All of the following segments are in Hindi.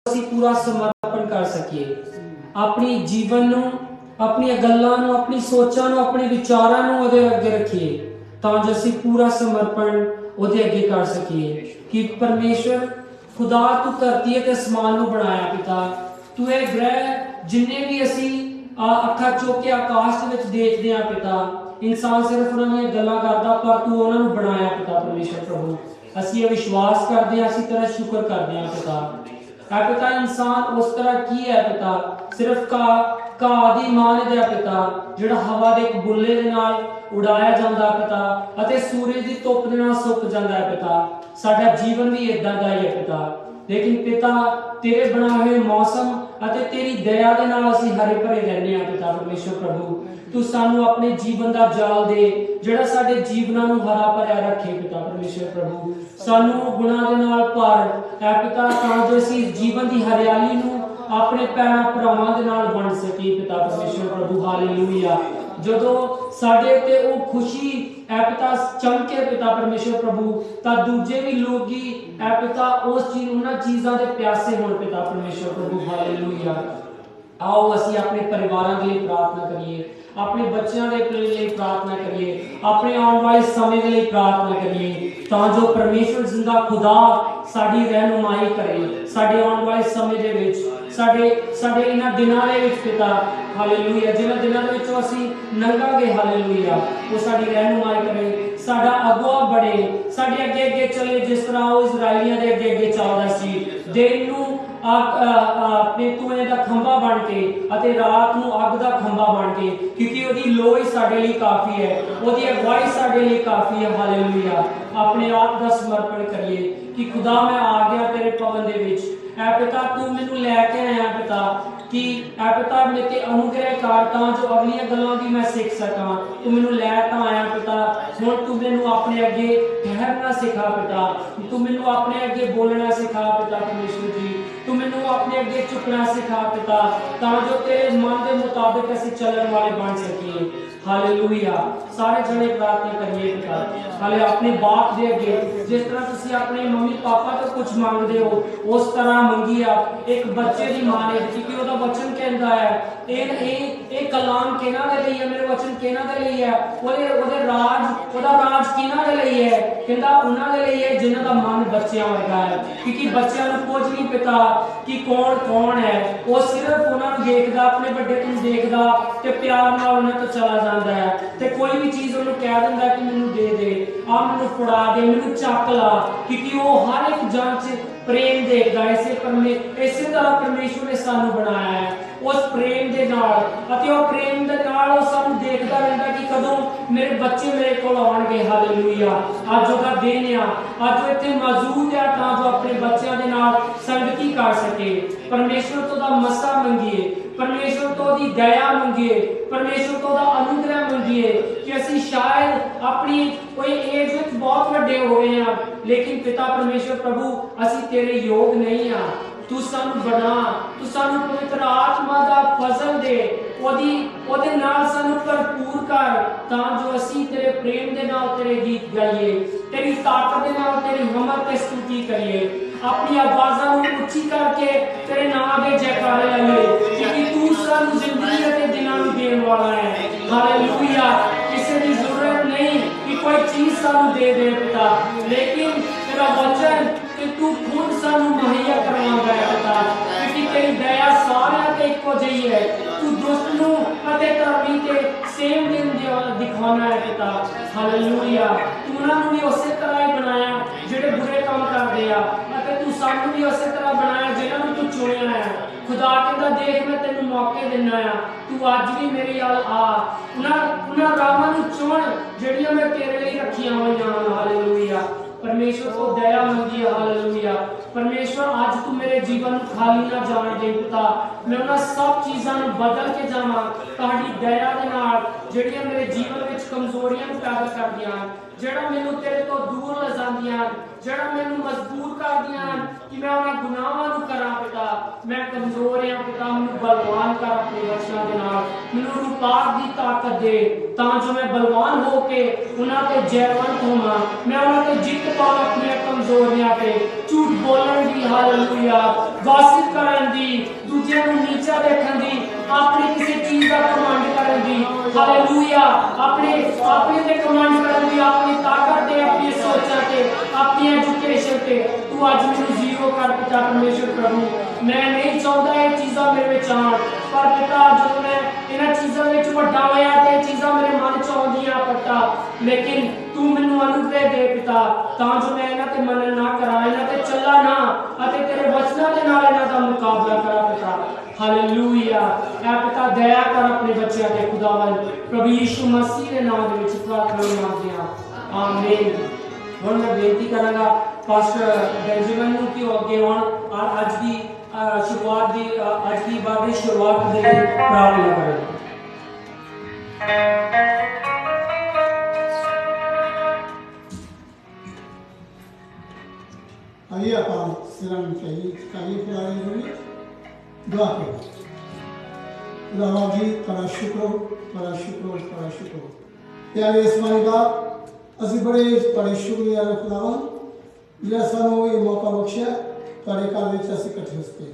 ਅਸੀਂ ਪੂਰਾ ਸਮਰਪਣ ਕਰ ਸਕੀਏ, ਆਪਣੀ ਜੀਵਨ ਨੂੰ, ਆਪਣੀਆਂ ਗੱਲਾਂ ਨੂੰ, ਆਪਣੀ ਸੋਚਾਂ ਨੂੰ, ਆਪਣੇ ਵਿਚਾਰਾਂ ਨੂੰ ਉਹਦੇ ਅੱਗੇ ਰੱਖੀਏ ਤਾਂ ਜੋ ਅਸੀਂ ਪੂਰਾ ਸਮਰਪਣ ਉਹਦੇ ਅੱਗੇ ਕਰ ਸਕੀਏ ਕਿ परमेश्वर खुदा तू धरती ते आसमान नूं बनाया पिता, तू ये ग्रह जिन्ने भी असी अखा चुक के आकाश दे विच देखदे हां पिता, इंसान सिर्फ उन्हां दीयां गल्लां करदा पर तू उन्हां नूं बनाया पिता परमेश्वर प्रभु। असी ये विश्वास करदे हां, असी तेरा शुक्र करदे हां पिता। ऐ पिता इंसान उस तरह की है पिता, सिर्फ घाह दी मां ने दिया पिता जिहड़ा हवा दे एक बुल्ले दे नाल उड़ाया जाता पिता अते सूरज की धुप दे नाल सुक जाता है पिता। साडा जीवन भी इदां दा ही है पिता, लेकिन पिता तेरे बनाए हुए मौसम अते तेरी दया दे नाल असीं हरे भरे रहने हां पिता परमेश्वर प्रभु। तू सानू अपने जीवन दा जाल दे जिहड़ा साडे जीवनां नूं हरा भरिया रखे पिता परमेश्वर प्रभु। सानू गुनाह दे नाल भर ऐ पिता तां जो असीं जीवन दी हरियाली नूं अपने पैरां भरावां दे नाल बण सकीए पिता परमेश्वर प्रभु। हालेलुया। जदों साडे ते ओ खुशी ऐ पिता चमके पिता परमेश्वर प्रभु तां दूजे भी लोग ही ऐ पिता उस चीज उन्हां चीज़ां दे प्यासे होण पिता परमेश्वर प्रभु। हालेलुया। आओ असीं अपने परिवारां दे लई प्रार्थना करिए, अपने बच्चों के लिए प्रार्थना करिए, अपने आने वाले समय के लिए प्रार्थना करिए तां जो परमेश्वर जिंदा खुदा साडी रहनुमाई करे साडे आने वाले समय दे विच, साडे इन्हां दिनां दे विच पिता। हालेलुया। जिन्हां दिनां दे विच असीं लंघांगे हालेलुया, वो साडी रहनुमाई करे, साडा अगुआ बड़े, साडे अगे अगे चले जिस तरह वो इजराइलियां दे अगे अगे चलदा सी। दिन नूं अपने धुएं दा खंभा बन के अते रात नूं अग दा खंभा बन के, क्योंकि ओदी लोई साडे लई काफी है, ओदी अगवाई साडे लई काफी है। हालेलुया। अपने आप दा समर्पण करिए कि खुदा मैं आ गया तेरे भवन दे विच। ऐ पिता तू मैनू लैके आया पिता कि ऐ पिता मेरे ते अनुग्रह कर तां जो अगलियां गल्लां भी मैं सीख सकां। तू मैनू लै तां आया पिता, हुण तू मैनू अपने अगे ठहरना सिखा पिता, तू मैनू अपने अगे बोलना सिखा पिता परमेश्वर जी। तू मैनू अपने अगे झुकना सिखा पिता तां जो तेरे मन के मुताबिक असीं चलण वाले बन सकीए। हालेलुया। सारे जने प्रार्थना करिए पिता। हाले अपने बाप दे अगे जिस तरह तुसीं अपने मम्मी पापा तो कुछ मांगदे हो उस तरह मंगिए एक बच्चे दी मां ने, क्योंकि ओदा वचन कहंदा है ए कलाम किना दे लई है, मेरे वचन किना दे लई है, ओदा राज किना दे लई है, कहंदा उन्हां दे लई है जिन्हां दा मन बच्चियां वर्गा है। क्योंकि बच्चियां नूं कुछ नहीं पता कि कौन कौन है, वो सिर्फ उन्हां नूं देखदा, अपने बड़े नूं देखदा ते प्यार नाल उन्हां तो चला जांदा है ते कोई भी चीज़ उन्हें कह दिंदा कि मैनू दे दे, आ मैनू फड़ा दे, मैनू चक ला, क्योंकि वो हर एक जन च प्रेम देखदा। इसे तरह परमेश्वर ने सानू बनाया है उस प्रेम दे नाल अते वो प्रेम दे नाल वो सानू देखदा रहंदा कि कदों मेरे बच्चे मेरे कोल आउणगे। हालेलुया। अज ओदा दिन आ, अज वो इत्थे मौजूद है तां जो अपने बच्चों दे नाल संगति कर सके। परमेश्वर तो दा मसा मंगिए, परमेश्वर तो दी दया मंगिए, परमेश्वर तो दा अनुग्रह मंगिए कि असी शायद अपनी कोई एज विच बहुत वड्डे हो गए हैं, लेकिन पिता परमेश्वर प्रभु असी तेरे योग नहीं आ। तू सानू बना, तू सानू पवित्र आत्मा दा फजल दे, ओदे नाल सानू भरपूर कर तां जो असी तेरे प्रेम दे नाल तेरे गीत गाइए, तेरी ताकत दे नाल तेरी हमत ते स्तुति करिए, अपनी आवाज़ां नूं उच्ची करके तेरे नाम दे जयकारे लाइए, क्योंकि तू सानू जिंदगी ते दिनां नूं देण वाला है। हालेलुया। किसी की जरूरत नहीं कि कोई चीज सानू दे दे पिता, लेकिन तेरा वचन कि तू खुद सानू मुहैया करवांदा है पिता, क्योंकि तेरी दया सारियां ते इक्को जही है। तू दुष्ट नूं अते धर्मी ते सेम दिन दिखाना है पिता। हालेलुया। तू उन्हां नूं भी उसे तरह ही बनाया जिहड़े बुरे काम करदे आ, अते तू सानू भी उसे तरह बनाया जिन्हां नूं तू चुनिया है। खुदा कहंदा देख मैं तेनू मौके दिना आ, तू अज भी मेरे नाल आ, उन्हां राहां नूं चुन जिहड़ियां मैं तेरे लिए रखियां होईयां। हालेलुया। परमेश्वर को दया मंगी। हालेलुया। परमेश्वर आज तू मेरे जीवन खाली ना जाने दे पिता, मैं उन्हां सब चीज़ां नूं बदल के जावां तुहाडी दया दे नाल जिहड़ियां मेरे जीवन विच कमजोरियां पैदा करदियां, जिहड़ा मैनू तेरे तो दूर ले जांदियां, जिहड़ा मैनू मजबूर करदियां कि मैं उन्हां गुनाहां नूं करां पिता। मैं कमजोर हां पिता मैनू बलवान कर अपने वचनां दे नाल मैनू रूपाक दी ताकत दे तां जो मैं बलवान हो के उन्हां ते जयवंत होवां मैं उन्हां ते जित पावां अपनी कमजोरियां पे झूठ बोलण दी हालेलुया गॉसिप करन दी दूजियां नू नीचा देखण दी अपनी किसी चीज का कमांड करन दी हालेलुया अपने ते कमांड करन दी अपनी ताकत ते अपनी सोचां ते अपनी एजुकेशन ते तू आज मैनू जीरो कर पिता परमेश्वर प्रभु मैं नहीं चाहता ये चीज़ां मेरे विच आउण पर पिता जो मैं इन्हां चीज़ां विच वड्डा होया ते चीज़ां मेरे मन च आउंदियां पिता लेकिन तू मैनू अनुग्रह दे पिता तां जो मैं इन्हां ते मनन ना करा इन्हां ते चला ना अते तेरे वचनां दे नाल इन्हां दा मुकाबला करा पिता हालेलुया ऐ पिता दया कर अपने बच्चों ते खुदावन प्रभु यीशु मसीह दे नाम दे विच प्रार्थना मांगदे हां आमीन हुण मैं बेनती करांगा पास्टर बेंजामिन नू कि अगे आउण और अज दी शुरुआत दी अज दी बात दी शुरुआत दे प्रार्थना करें आइए आप सिरम चाहिए पुरानी दुआ करो खुदा जी तेरा शुक्र प्यारे आसमानी बाप ਅਸੀਂ बड़े शुक्रिया खुदावन ਜਿਹੜਾ ਸਾਨੂੰ ਇਹ ਮੌਕਾ ਬਖਸ਼ਿਆ ਤੁਹਾਡੇ ਘਰ ਵਿੱਚ ਅਸੀਂ ਇਕੱਠੇ ਹੋ ਸਕੇ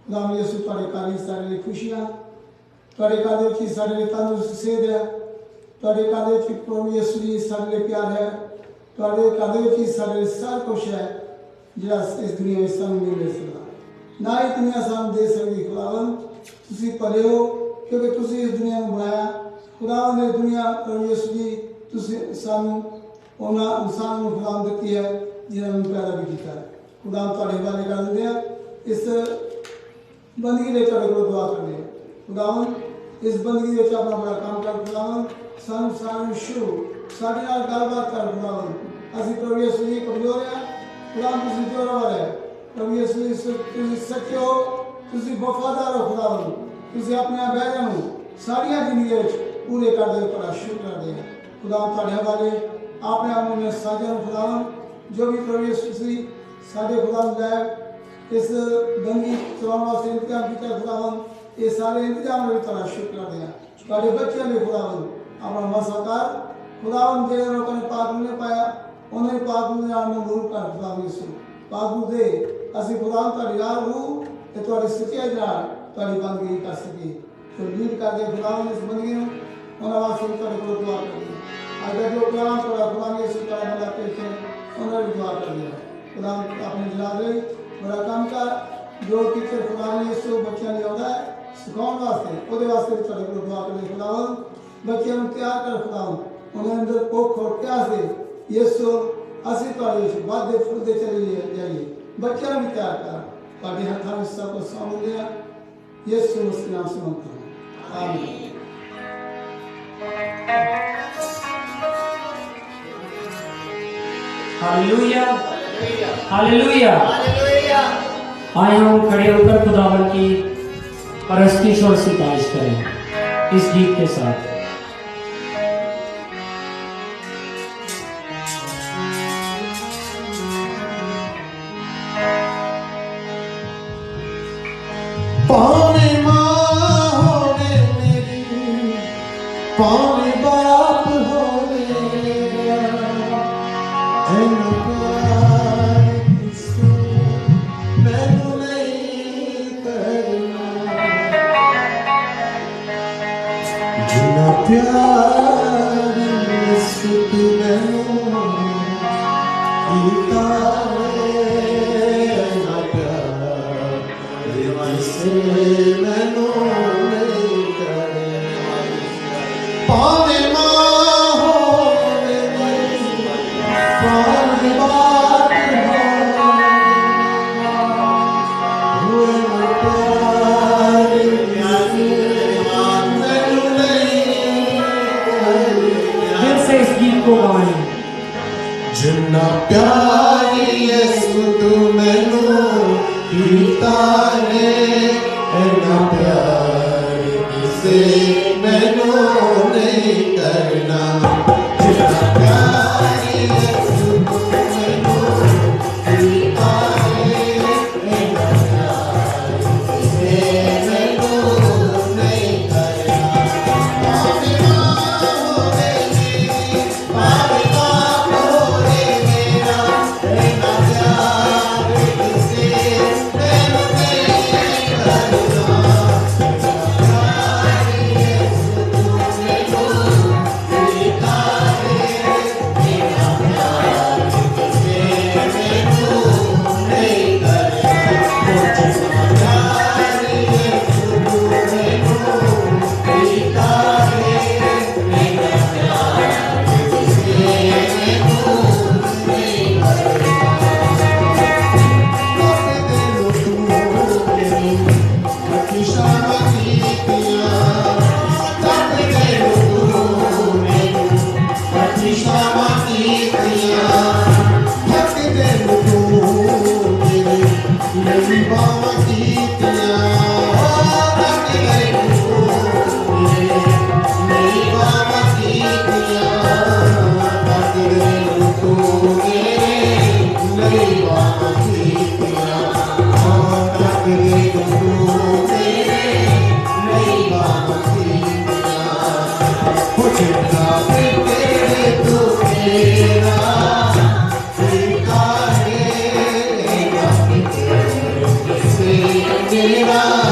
ਖੁਦਾਵੰ ਯਿਸੂ ਤੁਹਾਡੇ ਘਰ ਵਿੱਚ ਸਾਡੇ ਲਈ ਖੁਸ਼ੀਆਂ ਤੁਹਾਡੇ ਘਰ ਵਿੱਚ ਸਾਡੇ ਲਈ ਤੰਦਰੁਸਤੀ ਸਿਹਤ ਹੈ ਤੁਹਾਡੇ ਘਰ ਵਿੱਚ ਪ੍ਰਭੂ ਯਿਸੂ ਜੀ ਸਾਡੇ ਲਈ ਪਿਆਰ ਹੈ ਤੁਹਾਡੇ ਘਰ ਵਿੱਚ ਸਾਡੇ ਲਈ ਸਭ ਕੁਝ ਹੈ ਜਿਹੜਾ ਇਸ ਦੁਨੀਆ ਵਿੱਚ ਸਾਨੂੰ ਨਹੀਂ ਮਿਲ ਸਕਦਾ ਨਾ ਹੀ ਦੁਨੀਆ ਸਾਨੂੰ ਦੇ ਸਕਦੀ ਖੁਦਾਵੰ ਤੁਸੀਂ ਭਲੇ ਹੋ ਕਿਉਂਕਿ ਤੁਸੀਂ ਇਸ ਦੁਨੀਆ ਨੂੰ ਬਣਾਇਆ ਖੁਦਾਵੰ ਨੇ ਦੁਨੀਆ ਪ੍ਰਭੂ ਯਿਸੂ ਜੀ ਤੁਸੀਂ ਸਾਨੂੰ ਉਹਨਾਂ ਇਨਸਾਨ ਨੂੰ ਖੁਦਾਵੰ ਦਿੱਤੀ ਹੈ जिन्होंने पैदा भी किया खुदा तुहाडे हवाले कर दिंदे आ इस बंदगी दे तुहाडे कोल दुआ करदे आ खुदावन इस बंदगी विच अपना बड़ा काम कर खुदावन सानू सानू शुरू साडे नाल गलबात कर खुदावन असीं प्रभु यीशु जी कमजोर आ खुदावन तुसीं जोरावर है प्रभु यीशु जी तुसीं सच्चे हो तुसीं वफादार हो खुदावन तुसीं अपने वायदे नूं साडियां जिंदगी विच पूरे कर दे तुहाडा शुक्र करदे आ खुदावन तुहाडे हवाले अपने आप नूं साझा खुदावन जो भी प्रभु यीशु साडे खुदा लाए इस बंदी चलाने वास्ते इंतजाम किया खुदावन ये सारे इंतजाम में तेरा शुक्र करते हैं सारे बच्चे भी खुदावन अपना मसाकार खुदावन जे लोगों ने पाक नहीं पाया उन्हें पाक में दूर कर खुदावन यीशु पाक दे असि खुदावन तेरी यार रूह ते तेरी सच्चाई नाल तेरी बंदगी कर सके तो लीड कर दे खुदावन इस बंदगी नु उन्हां वास्ते तेरे को दुआ करते हैं अगर जो कलाम तेरा खुदावन यीशु तेरा बंदा पेश उन्होंने दुआ कर दिया खुदा अपने जनाबे बड़ा काम कर जो टीचर खुदा ने इस बच्चों ने आता है सिखाने वास्ते ਉਹਦੇ वास्ते तेरे को दुआ कर खुदावन बच्चों को तैयार कर खुदावन उन्हें अंदर भुख और प्यास दे यीशु ਅਸੀਂ ਤੁਹਾਡੇ ਵਿੱਚ ਵਾਧੇ ਫੁੱਲਦੇ ਚਲੇ ਜਾਈਏ ਬੱਚਿਆਂ ਨੂੰ ਤਿਆਰ ਕਰ ਤੁਹਾਡੇ ਹੱਥਾਂ ਵਿੱਚ ਸਭ ਕੁਝ ਸੌਂਪਦੇ ਆ ਯਿਸੂ ਮਸੀਹ ਨਾਮ ਸੇ ਮੰਗਦਾ ਹਾਂ ਆਮੀਨ हालेलुया हालेलुया आए हम खड़े होकर खुदावन की परस्तिश और सिताइश करें इस गीत के साथ पाने माँ होने मेरी पाने बाप होने प्यार सुख मैनू कीता ना प्यार से मैनू नहीं करे पाने माँ होने पाने बाप हुए ना प्यार इस गीत को गाएं जिन्ना प्यार यीशु तू मैनू कीता है इन्ना प्यार किसे मैनू नहीं करना जिन्ना प्यार यीशु तू मैनू कीता है इन्ना प्यार तेरा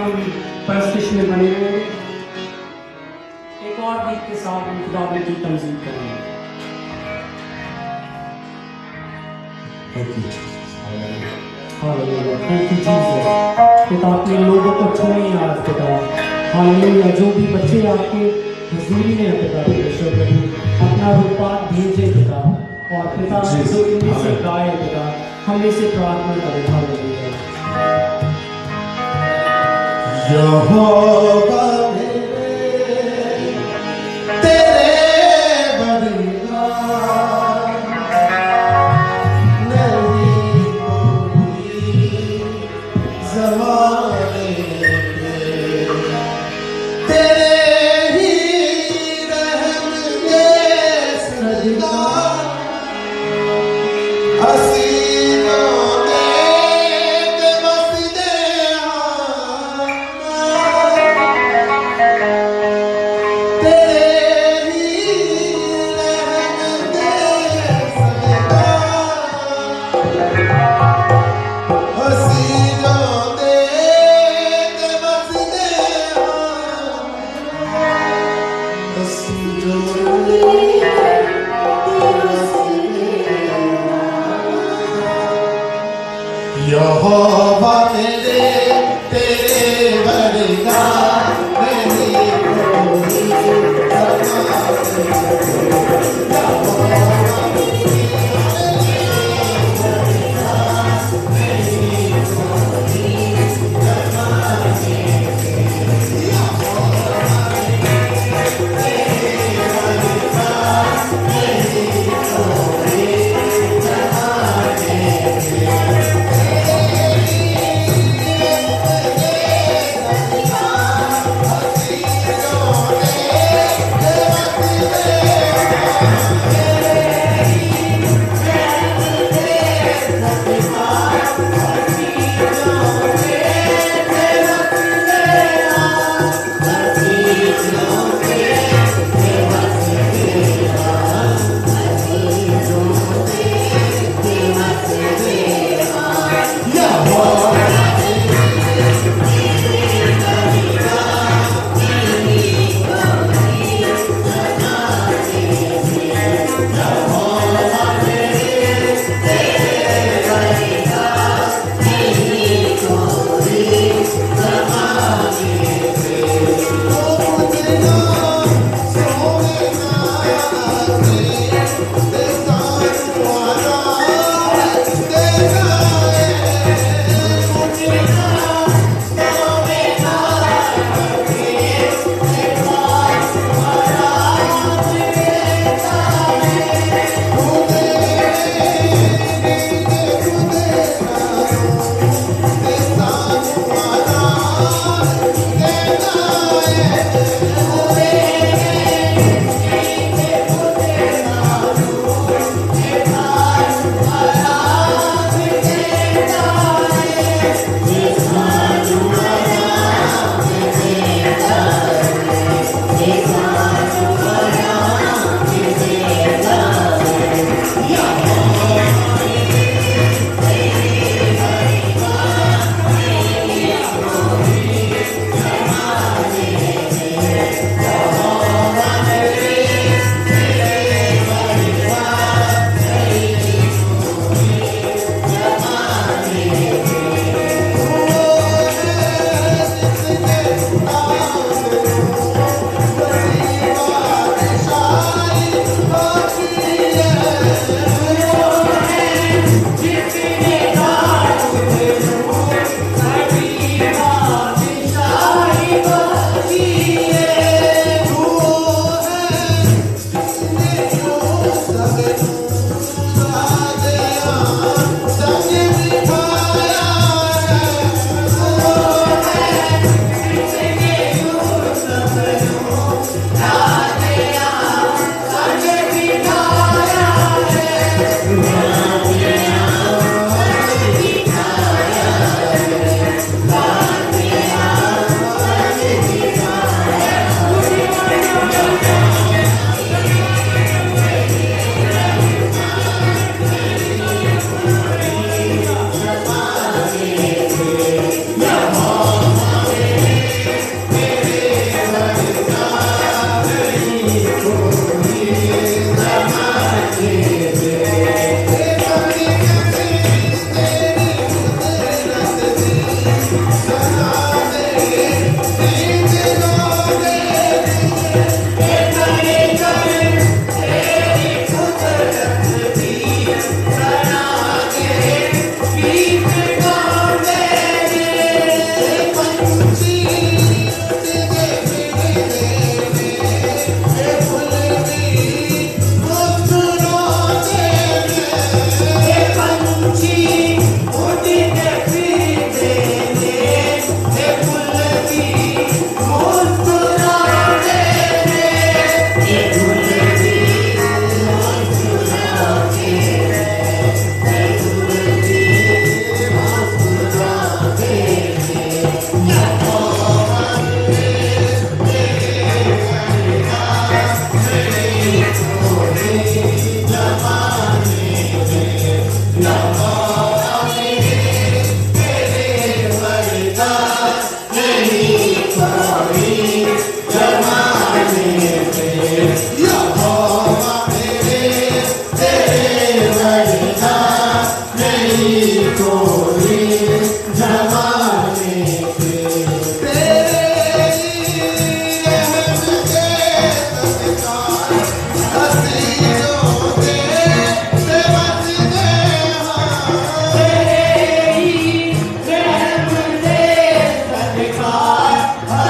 हम परस्तिश में बने रहेंगे। एक और गीत के साथ हम खुदावंद की तंजीम करेंगे। Hallelujah, thank you Jesus. पिता अपने लोगों को छुए आज पिता। हालेलुया, जो भी बच्चे आपके हुजूरी में हैं पिता परमेश्वर प्रभु, अपना रूपात भेजे पिता, और पिता जो इनमें से गाए पिता, हमें से प्रार्थना करें। हालेलुया। यहोवा मेरे तेरे बदला नहीं कोई ज़माने के, तेरे ही रहम में सजदा हसीनों ने मस्जिदे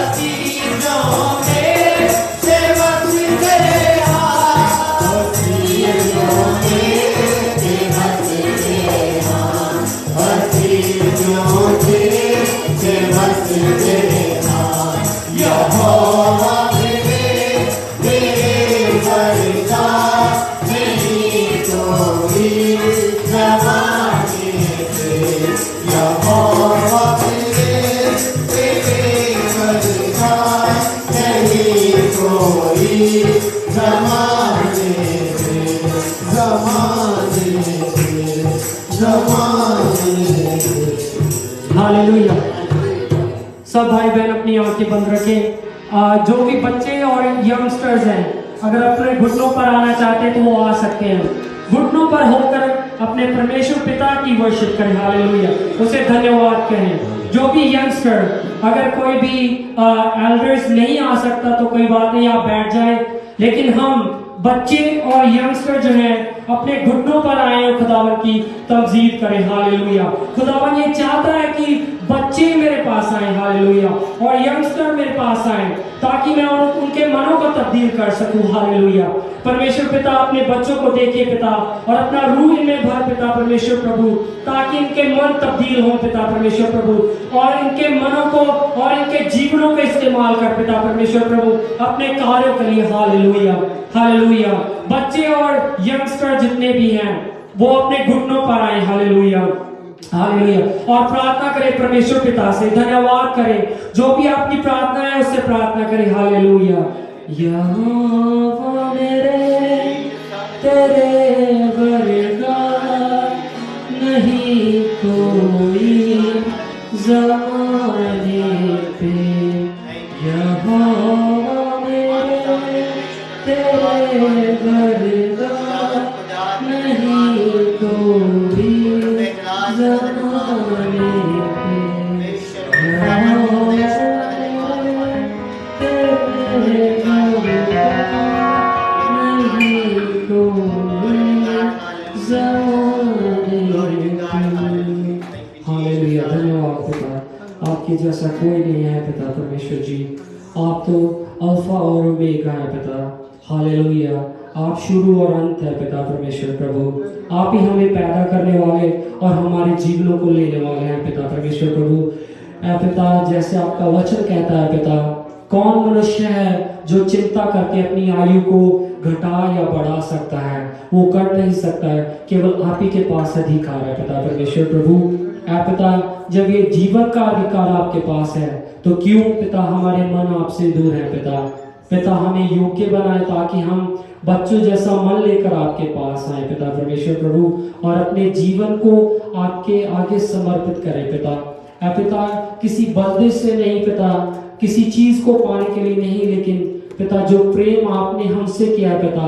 हसीनों में से बसते हाँ, हसीनों में से बसते हाँ, हसीनों में से बसते हाँ। यहोवा मेरे वर्षा नहीं कोई जमाने से, यहोवा मेरे वर्षा नहीं कोई जमाने से, जमाने से। हालेलुया। सब भाई बहन अपनी आंखें बंद रखें। जो भी बच्चे और यंगस्टर्स हैं, अगर अपने घुटनों पर आना चाहते हैं तो वो आ सकते हैं। घुटनों पर होकर अपने परमेश्वर पिता की वर्शिप करें। हालेलुया, उसे धन्यवाद कहें। जो भी यंगस्टर, अगर कोई भी एल्डर्स नहीं आ सकता तो कोई बात नहीं, आप बैठ जाएं। लेकिन हम बच्चे और यंगस्टर जो हैं अपने घुटनों पर आए और खुदावन की तमजीद करें। हालेलुया। खुदावन ये चाहता है कि बच्चे मेरे पास आए, हालेलुया, और यंगस्टर मेरे पास आए, ताकि मैं उनके मनों को तब्दील कर सकूं। हालेलुया। परमेश्वर पिता अपने बच्चों को देखिए पिता, और अपना रूह इनमें भर पिता परमेश्वर प्रभु, ताकि इनके मन तब्दील हों पिता परमेश्वर प्रभु, और इनके मनों को और इनके जीवनों को इस्तेमाल कर पिता परमेश्वर प्रभु अपने कार्यों के लिए। Hallelujah, hallelujah. बच्चे और यंगस्टर जितने भी हैं वो अपने घुटनों पर आए। Hallelujah, hallelujah. और प्रार्थना करें परमेश्वर पिता से, धन्यवाद करें। जो भी आपकी प्रार्थना है उससे प्रार्थना करें। हालेलुया। यहोवा मेरे तेरे वर्गा नहीं कोई ज़माने पे, यहोवा मेरे तेरे वर्गा नहीं कोई ज़माने पे, यहोवा तेरे वर्गा नहीं कोई ज़माने पे। हालेलुया, धन्यवाद पिता, आपके जैसा कोई नहीं है पिता परमेश्वर जी। आप तो अल्फा और ओमेगा है पिता। हालेलुया, आप शुरू और अंत है पिता परमेश्वर प्रभु। आप ही हमें पैदा करने वाले और हमारे जीवनों को लेने वाले हैं पिता परमेश्वर प्रभु। पिता, जैसे आपका वचन कहता है पिता, कौन मनुष्य है जो चिंता करके अपनी आयु को घटा या बढ़ा सकता है? वो कर नहीं सकता है, केवल आप ही के पास अधिकार है पिता परमेश्वर प्रभु। पिता, जब ये जीवन का अधिकार आपके पास है तो क्यों पिता हमारे मन आपसे दूर है पिता? पिता, हमें योग्य बनाए ताकि हम बच्चों जैसा मन लेकर आपके पास आए पिता परमेश्वर प्रभु, और अपने जीवन को आपके आगे समर्पित करें पिता। पिता, किसी बंदिश से नहीं पिता, किसी चीज को पाने के लिए नहीं, लेकिन पिता जो प्रेम आपने हमसे किया पिता,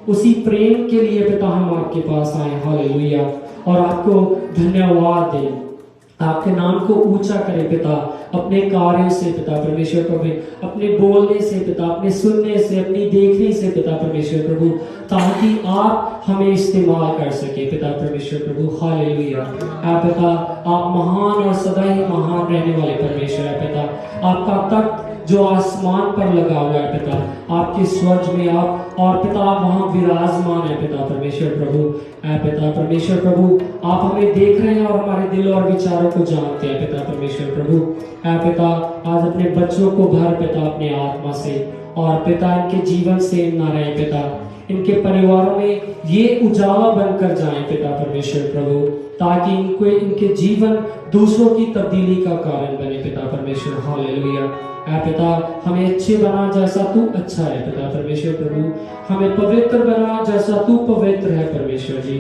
उसी प्रेम के लिए पिता हम आपके पास आए। हालेलुया, और आपको धन्यवाद दें, आपके नाम को ऊंचा करें पिता, अपने कार्यों से पिता परमेश्वर प्रभु, अपने बोलने से पिता, अपने सुनने से, अपनी देखने से पिता परमेश्वर प्रभु, ताकि आप हमें इस्तेमाल कर सके पिता परमेश्वर प्रभु। हालेलुया। पिता, आप महान और सदा ही महान रहने वाले परमेश्वर है पिता। आपका तख्त जो आसमान पर लगा हुआ है पिता, आपके स्वर्ग में आप, और पिता आप वहाँ विराजमान है पिता परमेश्वर प्रभु। पिता परमेश्वर प्रभु, आप हमें देख रहे हैं और हमारे दिल और विचारों को जानते हैं पिता परमेश्वर प्रभु। पिता, आज अपने बच्चों को भर पिता अपने आत्मा से, और पिता इनके जीवन से न रहे पिता, इनके परिवारों में ये उजाला बनकर जाए पिता परमेश्वर प्रभु, ताकि इनको इनके जीवन दूसरों की तब्दीली का कारण बने पिता परमेश्वर। हालेलुया। पिता, हमें अच्छे बना जैसा तू अच्छा है पिता परमेश्वर प्रभु, हमें पवित्र बना जैसा तू पवित्र है परमेश्वर जी।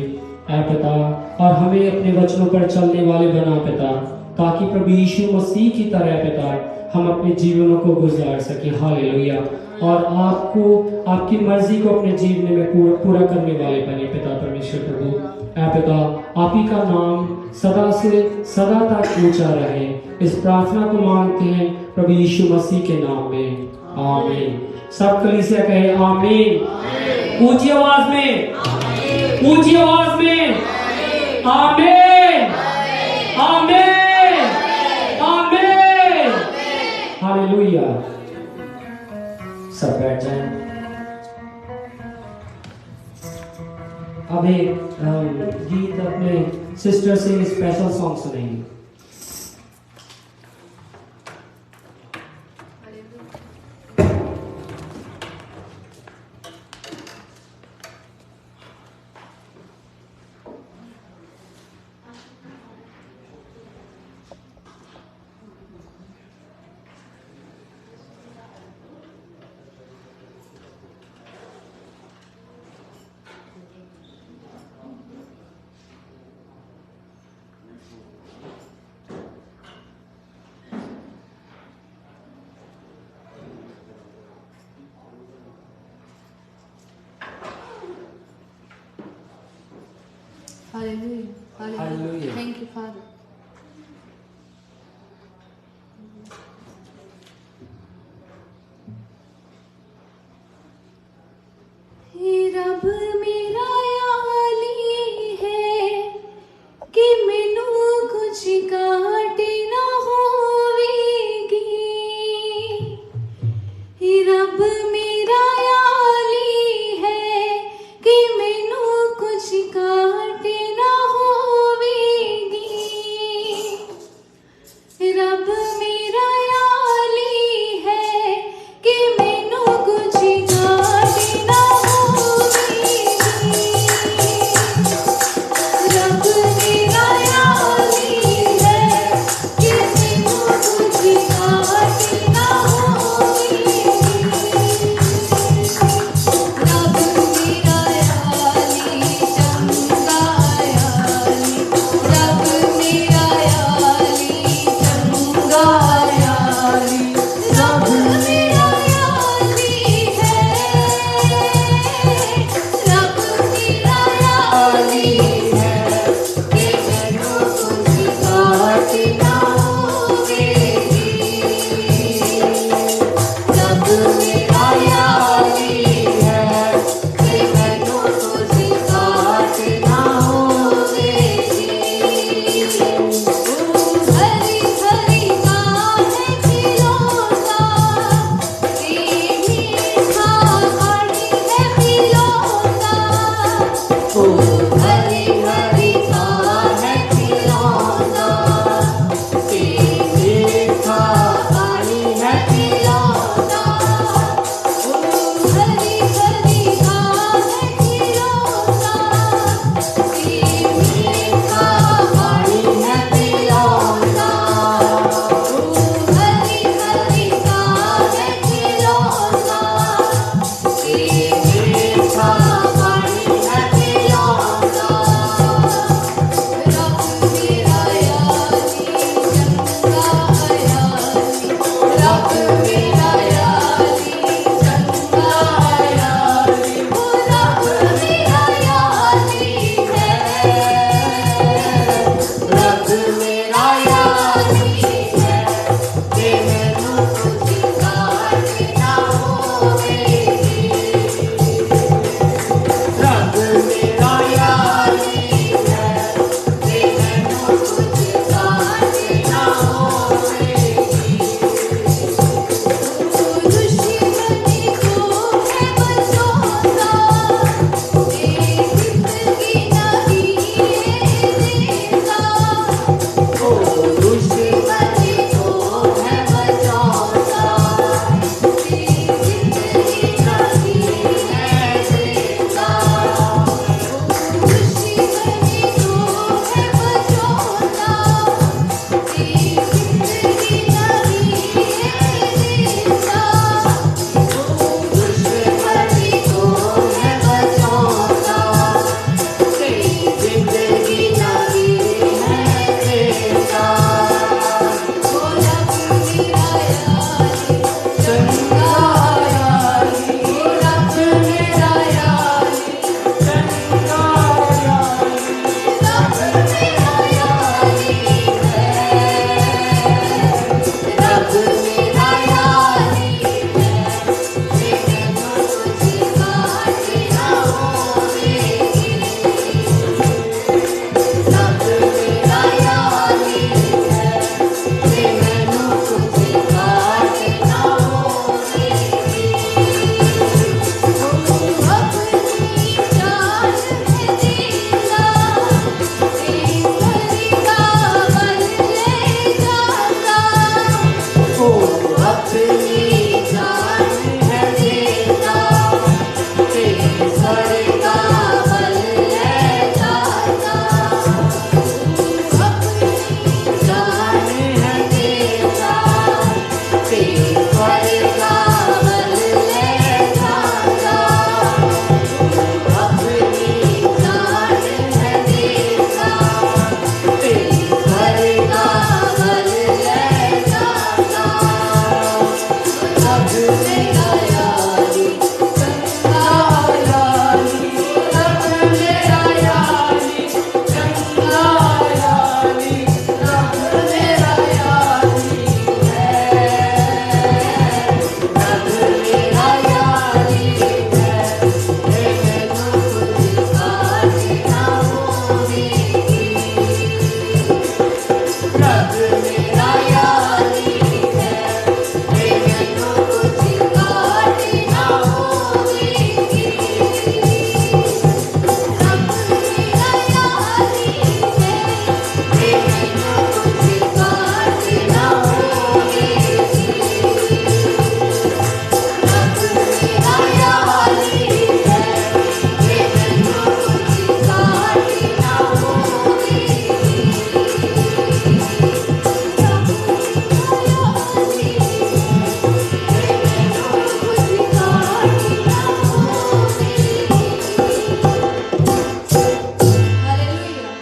पिता, और हमें अपने वचनों पर चलने वाले बना पिता, ताकि प्रभु यीशु मसीह की तरह पिता हम अपने जीवनों को गुजार सके। हालेलुया। और आपको, आपकी मर्जी को अपने जीवन में पूरा करने वाले बने पिता परमेश्वर प्रभु। पिता, आप ही का नाम सदा से सदा तक ऊंचा रहे, इस प्रार्थना को मांगते हैं प्रभु यीशु मसीह के नाम में, आमीन। सब कलीसिया कहे आमीन। ऊंची आवाज में, ऊंची आवाज में आमीन, आमीन, आमीन। हालेलुया। सब बैठ जाएं। अब एक गीत अपने सिस्टर से स्पेशल सॉन्ग सुनेंगे। Hallelujah. Hallelujah. Hallelujah. Thank you, Father. हे रब मेरा याली है कि मैनू कुछ घाट ना होवेगी। हे रब मेरा याली है कि मैनू कुछ घाट ना होवेगी।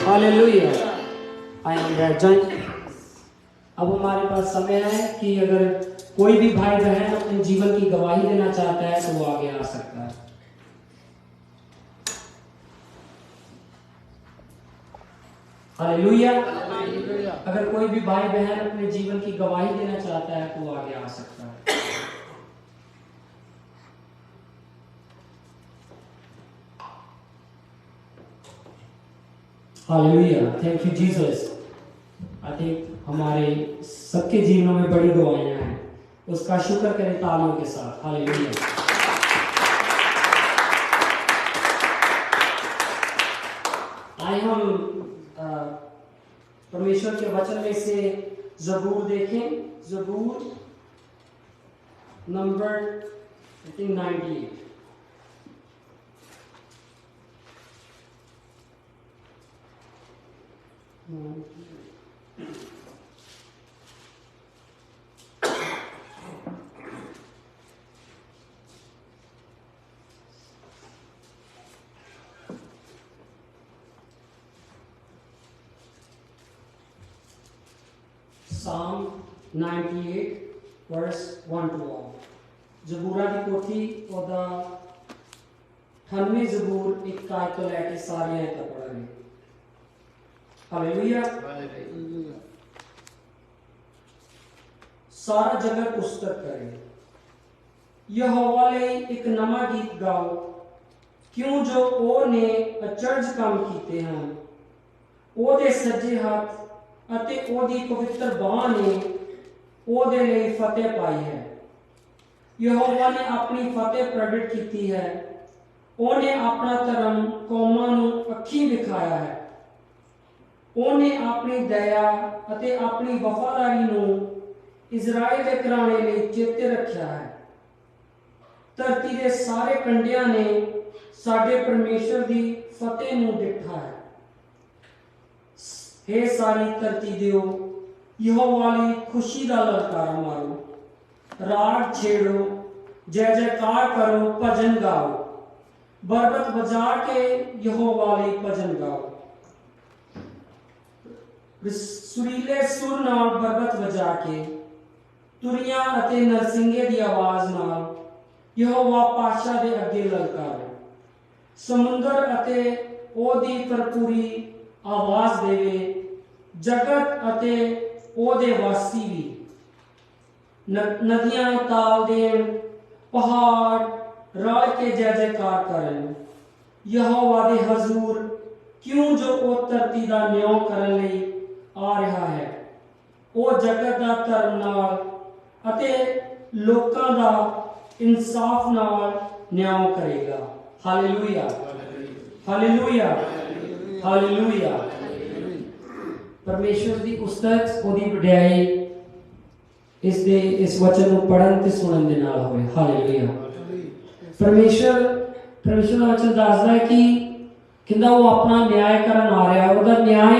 हालेलुया। आइए बैठ जाएं। अब हमारे पास समय है कि अगर कोई भी भाई बहन अपने जीवन की गवाही देना चाहता है तो वो आगे आ सकता है। हालेलुया। अगर कोई भी भाई बहन अपने जीवन की गवाही देना चाहता है तो वो आगे आ सकता है। Hallelujah, thank you Jesus. I think हमारे सबके जीवनों में बड़ी गवाहियां हैं, उसका शुक्र करें तालियों के साथ। हालेलुया। आइए हम परमेश्वर के वचन में से ज़बूर देखें। ज़बूर number I think 98। Psalm 98 verse 1 to 1। ਜ਼ਬੂਰਾਂ ਦੀ ਪੋਥੀ ਉਹਦਾ 98 ਜ਼ਬੂਰ ਇੱਕ ਕਾਇਦ ਤੋਂ ਲੈ ਕੇ ਸਾਰੀਆਂ ਤੱਕ ਪੜ੍ਹਾਂਗੇ। हालेलुया। सारा जगत पुस्तक करे, यहोवा ले एक नवा गीत गाओ, क्यों जो ओ ने अचरज काम कीते हैं। ओ दे सज्जे हाथ अते ओ दी पवित्र बाह ने ओ दे लिए फतेह पाई है। यहोवा ने अपनी फतेह प्रगट की है, ओने अपना धर्म कौमां नूं अखीं विखाया है। ਉਹਨੇ ਆਪਣੀ ਦਇਆ ਅਤੇ ਆਪਣੀ ਵਫਾਦਾਰੀ ਨੂੰ ਇਜ਼ਰਾਈਲ ਦੇ ਘਰਾਣੇ ਲਈ ਚੇਤੇ ਰੱਖਿਆ ਹੈ। ਧਰਤੀ ਦੇ ਸਾਰੇ ਕੰਢਿਆਂ ਨੇ ਸਾਡੇ ਪਰਮੇਸ਼ਰ ਦੀ ਫਤਿਹ ਨੂੰ ਡਿੱਠਾ ਹੈ। हे ਸਾਰੀ ਧਰਤੀ ਦਿਓ ਯਹੋਵਾ ਲਈ ਖੁਸ਼ੀ ਦਾ ਲਲਕਾਰਾ ਮਾਰੋ, ਰਾਗ ਛੇੜੋ, ਜੈ ਜੈਕਾਰ ਕਰੋ, ਭਜਨ ਗਾਓ, ਬਰਬਤ ਵਜਾ ਕੇ ਯਹੋਵਾ ਲਈ ਭਜਨ ਗਾਓ। ਸੁਰੀਲੇ ਸੁਰ ਨਾਲ ਬਰਬਤ ਵਜਾ ਕੇ, ਤੁਰੀਆਂ ਅਤੇ ਨਰਸਿੰਗੇ ਦੀ ਆਵਾਜ਼ ਨਾਲ ਯਹੋਵਾ ਪਾਤਸ਼ਾਹ ਦੇ ਅੱਗੇ ਲਲਕਾਰੋ। ਸਮੁੰਦਰ ਅਤੇ ਉਹਦੀ ਭਰਪੂਰੀ ਆਵਾਜ਼ ਦੇਵੇ, ਜਗਤ ਅਤੇ ਉਹਦੇ ਵਾਸੀ ਵੀ। ਨਦੀਆਂ ਤਾਲ ਦੇਣ, ਪਹਾੜ ਰਲ ਕੇ ਜੈ ਜੈਕਾਰ ਕਰਨ ਯਹੋਵਾ ਦੇ ਹਜ਼ੂਰ, ਕਿਉਂ ਜੋ ਉਹ ਧਰਤੀ ਦਾ ਨਿਉ ਕਰਨ ਲਈ आ रहा है। वो जगत का धर्म नाल अते लोकां दा इंसाफ नाल न्याय करेगा। Hallelujah, hallelujah, hallelujah. परमेश्वर दी उस्तत ओदी वड्याई इस दे इस वचन नूं पढ़न ते सुनन दे नाल होवे। हालेलुया। परमेश्वर दा वचन दसदा है कि किंदा वो अपना न्याय करन आ रहा है। ओदा न्याय